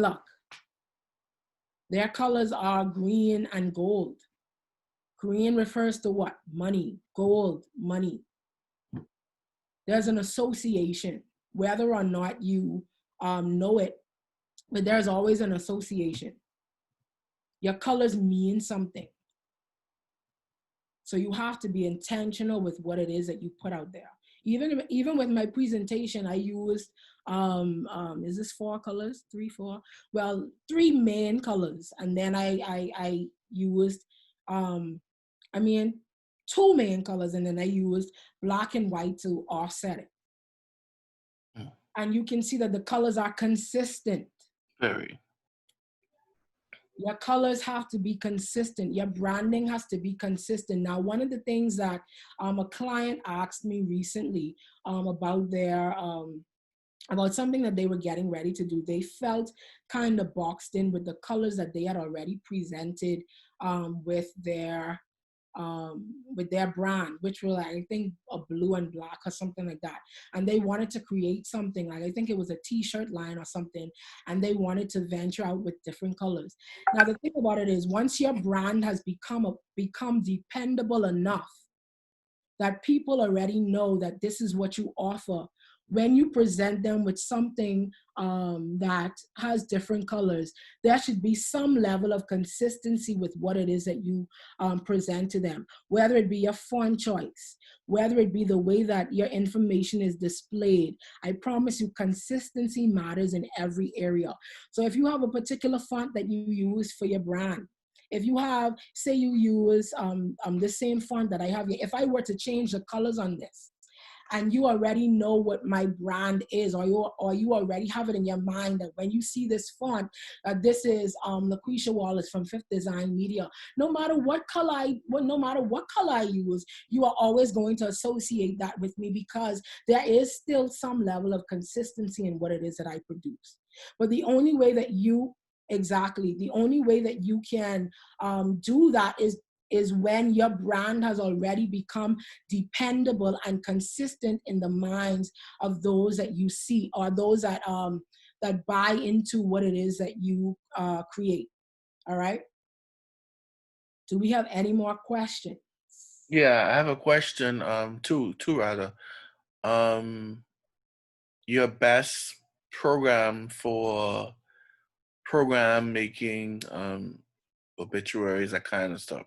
Luck, their colors are green and gold. Green refers to what? Money. Gold, money. There's an association, whether or not you know it, but there's always an association. Your colors mean something. So you have to be intentional with what it is that you put out there. Even with my presentation, I used, is this 4 colors, 3, 4? Well, 3 main colors. And then I used, I mean, 2 main colors, and then I used black and white to offset it. Mm. And you can see that the colors are consistent. Very. Your colors have to be consistent. Your branding has to be consistent. Now, one of the things that a client asked me recently about their about something that they were getting ready to do, they felt kind of boxed in with the colors that they had already presented with their brand, which were like, I think a blue and black or something like that. And they wanted to create something like, I think it was a t-shirt line or something, and they wanted to venture out with different colors. Now, the thing about it is, once your brand has become dependable enough that people already know that this is what you offer, when you present them with something that has different colors, there should be some level of consistency with what it is that you present to them, whether it be your font choice, whether it be the way that your information is displayed. I promise you, consistency matters in every area. So if you have a particular font that you use for your brand, if you have, say you use the same font that I have here, if I were to change the colors on this, and you already know what my brand is, or you already have it in your mind that when you see this font, this is Laquisha Wallace from Fifth Design Media. No matter what color I use, you are always going to associate that with me, because there is still some level of consistency in what it is that I produce. But the only way that you can do that is when your brand has already become dependable and consistent in the minds of those that you see, or those that buy into what it is that you create. All right. Do we have any more questions? Yeah, I have a question. Two rather. Your best program for program making, obituaries, that kind of stuff.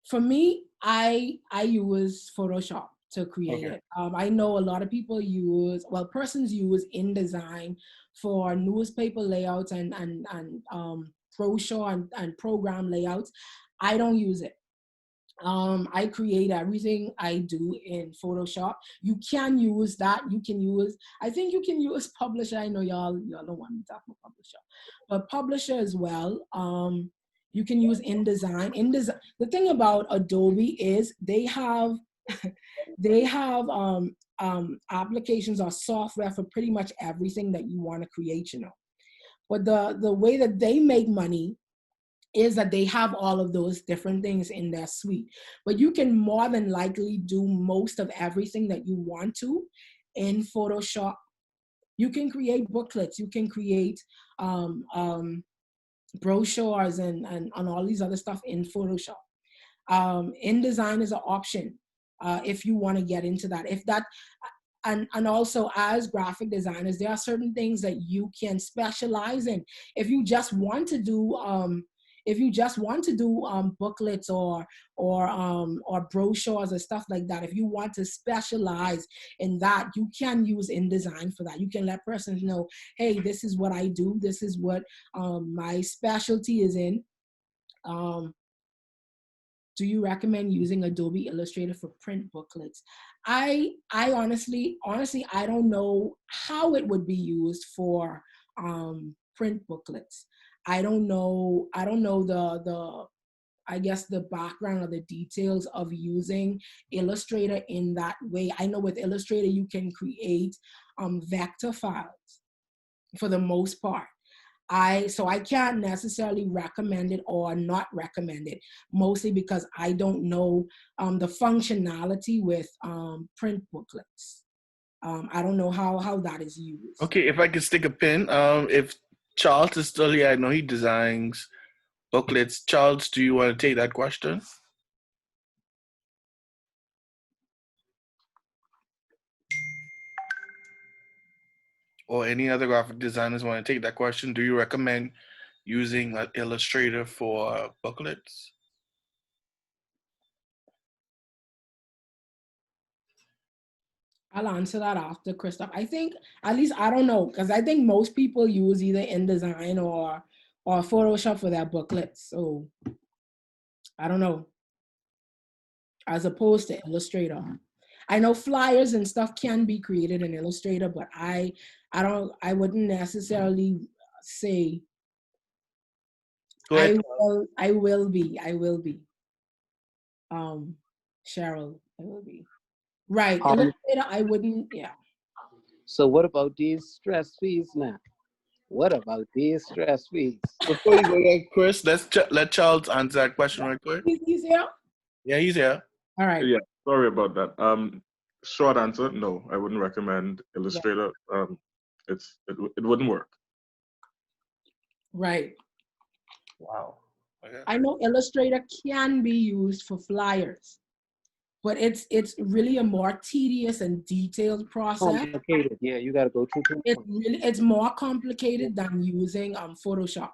For me, I use Photoshop to create it. I know a lot of people persons use InDesign for newspaper layouts and brochure and program layouts. I don't use it. I create everything I do in Photoshop. You can use that. I think you can use Publisher. I know y'all don't want me to talk about Publisher, but Publisher as well. You can use InDesign. The thing about Adobe is they have applications or software for pretty much everything that you want to create, But the way that they make money is that they have all of those different things in their suite. But you can more than likely do most of everything that you want to in Photoshop. You can create booklets, you can create brochures and all these other stuff in Photoshop. InDesign is an option if you want to get into that. And also, as graphic designers, there are certain things that you can specialize in. If you just want to do booklets or brochures or stuff like that, if you want to specialize in that, you can use InDesign for that. You can let persons know, hey, this is what I do. This is what my specialty is in. Do you recommend using Adobe Illustrator for print booklets? I honestly, I don't know how it would be used for print booklets. I don't know I guess the background or the details of using Illustrator in that way. I know with Illustrator you can create vector files for the most part. So I can't necessarily recommend it or not recommend it, mostly because I don't know the functionality with print booklets. I don't know how that is used. Okay, if I could stick a pin, if Charles is still here, I know he designs booklets. Charles, do you want to take that question? or any other graphic designers want to take that question, do you recommend using an Illustrator for booklets? I'll answer that after Christoph. I think, at least I don't know, because I think most people use either InDesign or Photoshop for their booklets. So I don't know, as opposed to Illustrator. I know flyers and stuff can be created in Illustrator, but I wouldn't necessarily say Go ahead. I will be. Um, Cheryl, I will be. Right. Um, Illustrator, I wouldn't, yeah. so what about these stress fees now? What about these stress fees? Before you go there, Chris, let Charles answer that question right quick. He's here? Yeah, he's here. All right. Yeah, sorry about that. Short answer, no, I wouldn't recommend Yeah. Illustrator. It wouldn't work. Right. Wow. Okay. I know Illustrator can be used for flyers, but it's really a more tedious and detailed process. Complicated. Yeah, you got to go through too much. It's more complicated than using Photoshop.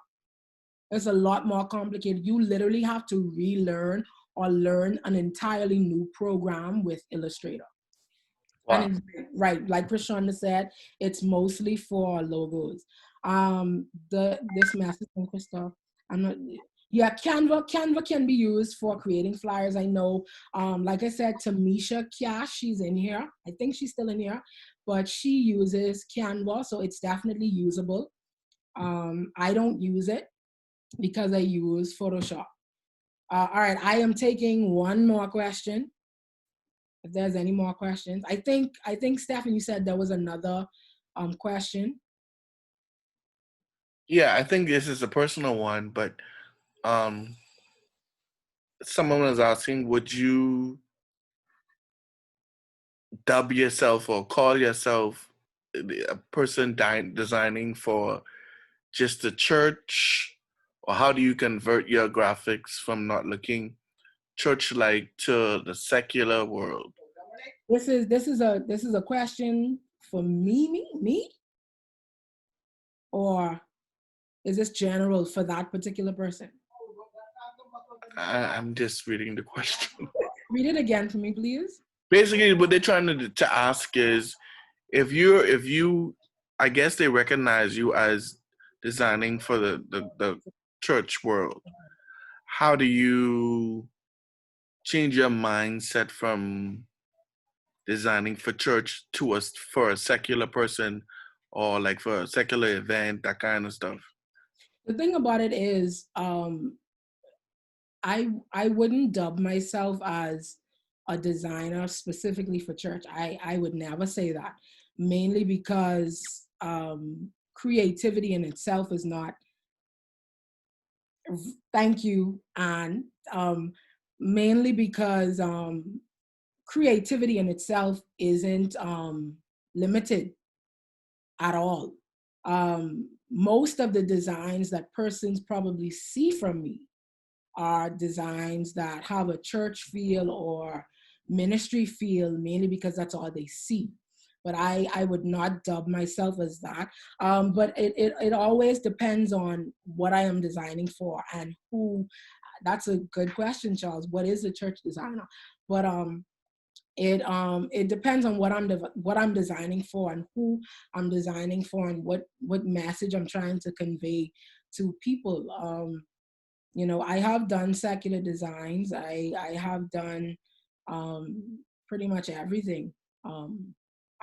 It's a lot more complicated. You literally have to relearn or learn an entirely new program with Illustrator. Wow. And it's, right, like Prashanda said, it's mostly for logos. This message from Christoph, I'm not. Yeah, Canva can be used for creating flyers. I know, like I said, Tamisha Cash, she's in here. I think she's still in here, but she uses Canva, so it's definitely usable. I don't use it because I use Photoshop. All right, I am taking one more question. If there's any more questions, I think Stephen, you said there was another question. Yeah, I think this is a personal one, but um, someone was asking, would you dub yourself or call yourself a person designing for just the church, or how do you convert your graphics from not looking church-like to the secular world? This is a question for me, or is this general for that particular person? I'm just reading the question. Read it again for me, please. Basically, what they're trying to ask is, if you, I guess they recognize you as designing for the church world. How do you change your mindset from designing for church to for a secular person, or like for a secular event, that kind of stuff? The thing about it is, I wouldn't dub myself as a designer specifically for church. I would never say that, mainly because creativity in itself is not. Thank you, and mainly because creativity in itself isn't limited at all. Most of the designs that persons probably see from me are designs that have a church feel or ministry feel, mainly because that's all they see. But I would not dub myself as that. But it always depends on what I am designing for and who. That's a good question, Charles. What is a church designer? But it depends on what I'm designing for and who I'm designing for and what message I'm trying to convey to people. You know, I have done secular designs. I have done pretty much everything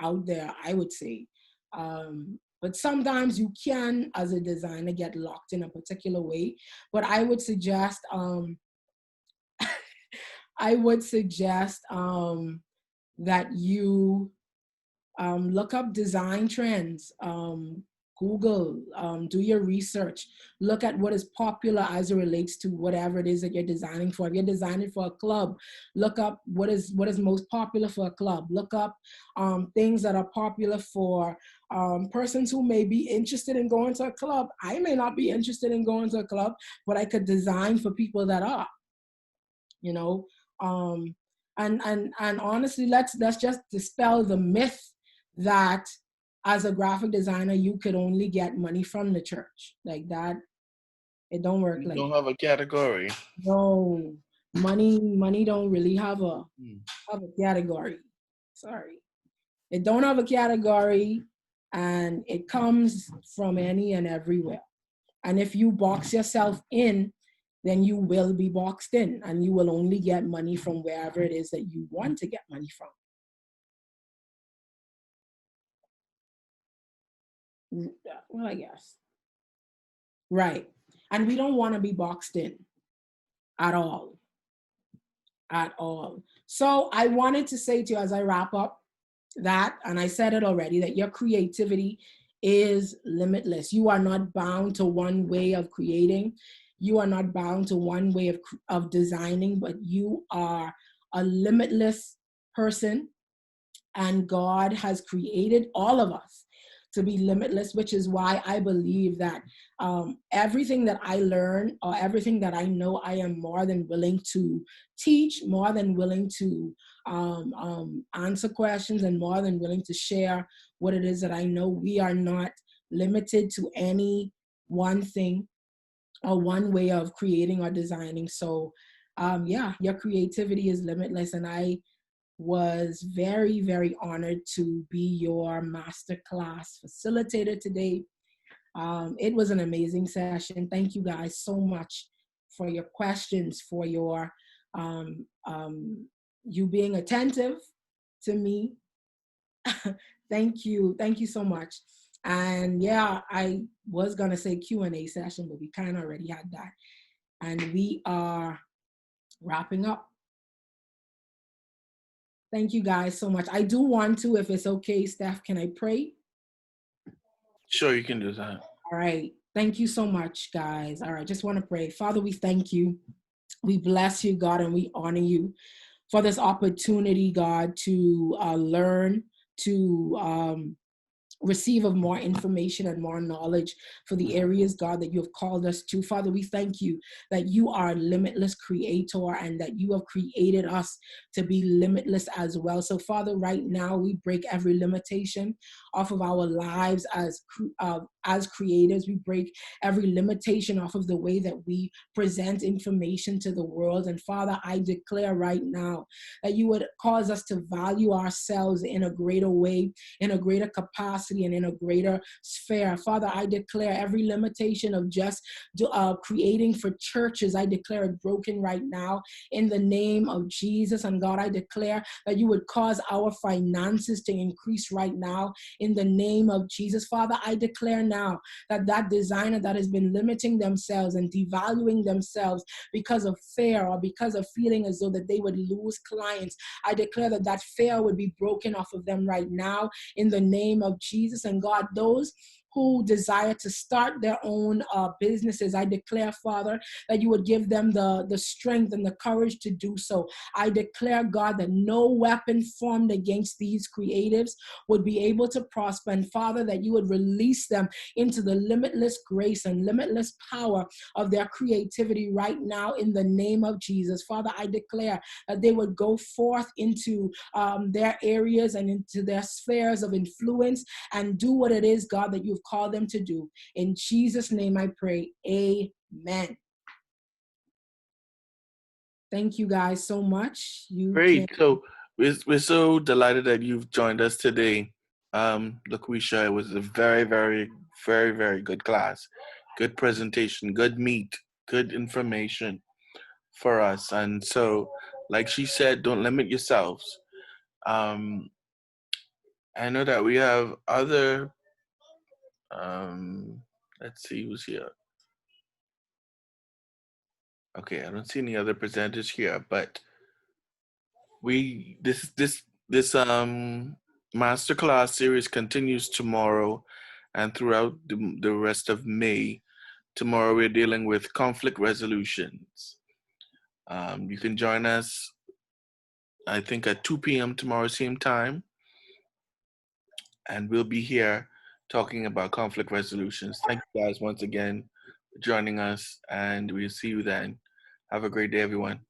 out there, I would say. But sometimes you can, as a designer, get locked in a particular way. But I would suggest that you look up design trends, Google, do your research, look at what is popular as it relates to whatever it is that you're designing for. If you're designing for a club, look up what is most popular for a club. Look up things that are popular for persons who may be interested in going to a club. I may not be interested in going to a club, but I could design for people that are, you know. And honestly, let's just dispel the myth that as a graphic designer, you could only get money from the church. Like that, it don't work You like don't that. have a category. No, money don't really have a Hmm. category. Sorry. It don't have a category, and it comes from any and everywhere. And if you box yourself in, then you will be boxed in, and you will only get money from wherever it is that you want to get money from. Well, I guess. Right. And we don't want to be boxed in at all. At all. So I wanted to say to you as I wrap up that, and I said it already, that your creativity is limitless. You are not bound to one way of creating. You are not bound to one way of designing, but you are a limitless person, and God has created all of us to be limitless, which is why I believe that everything that I learn or everything that I know, I am more than willing to teach, more than willing to answer questions, and more than willing to share what it is that I know. We are not limited to any one thing or one way of creating or designing. So yeah, your creativity is limitless, and I was very, very honored to be your masterclass facilitator today. It was an amazing session. Thank you guys so much for your questions, for your you being attentive to me. Thank you. Thank you so much. And yeah, I was gonna say Q&A session, but we kind of already had that. And we are wrapping up. Thank you guys so much. I do want to, if it's okay, Steph, can I pray? Sure, you can do that. All right. Thank you so much, guys. All right. Just want to pray. Father, we thank you. We bless you, God, and we honor you for this opportunity, God, to learn, to receive of more information and more knowledge for the areas, God, that you have called us to. Father, we thank you that you are a limitless creator and that you have created us to be limitless as well. So, Father, right now we break every limitation off of our lives as creators. We break every limitation off of the way that we present information to the world. And Father, I declare right now that you would cause us to value ourselves in a greater way, in a greater capacity, and in a greater sphere. Father, I declare every limitation of just creating for churches, I declare it broken right now in the name of Jesus. And God, I declare that you would cause our finances to increase right now in the name of Jesus. Father, I declare now that that designer that has been limiting themselves and devaluing themselves because of fear or because of feeling as though that they would lose clients, I declare that that fear would be broken off of them right now in the name of Jesus. And God, those who desire to start their own businesses, I declare, Father, that you would give them the strength and the courage to do so. I declare, God, that no weapon formed against these creatives would be able to prosper. And Father, that you would release them into the limitless grace and limitless power of their creativity right now in the name of Jesus. Father, I declare that they would go forth into their areas and into their spheres of influence and do what it is, God, that you've called them to do. In Jesus' name I pray, amen. Thank you guys so much. You can. Great. So we're so delighted that you've joined us today, Laquisha. It was a very, very, very, very good class, good presentation, good meat, good information for us. And so, like she said, don't limit yourselves. Um, I know that we have other. Let's see who's here. Okay, I don't see any other presenters here, but we this masterclass series continues tomorrow and throughout the rest of May. Tomorrow we're dealing with conflict resolutions. You can join us, I think, at 2 p.m. tomorrow, same time, and we'll be here talking about conflict resolutions. Thank you guys once again for joining us, and we'll see you then. Have a great day, everyone.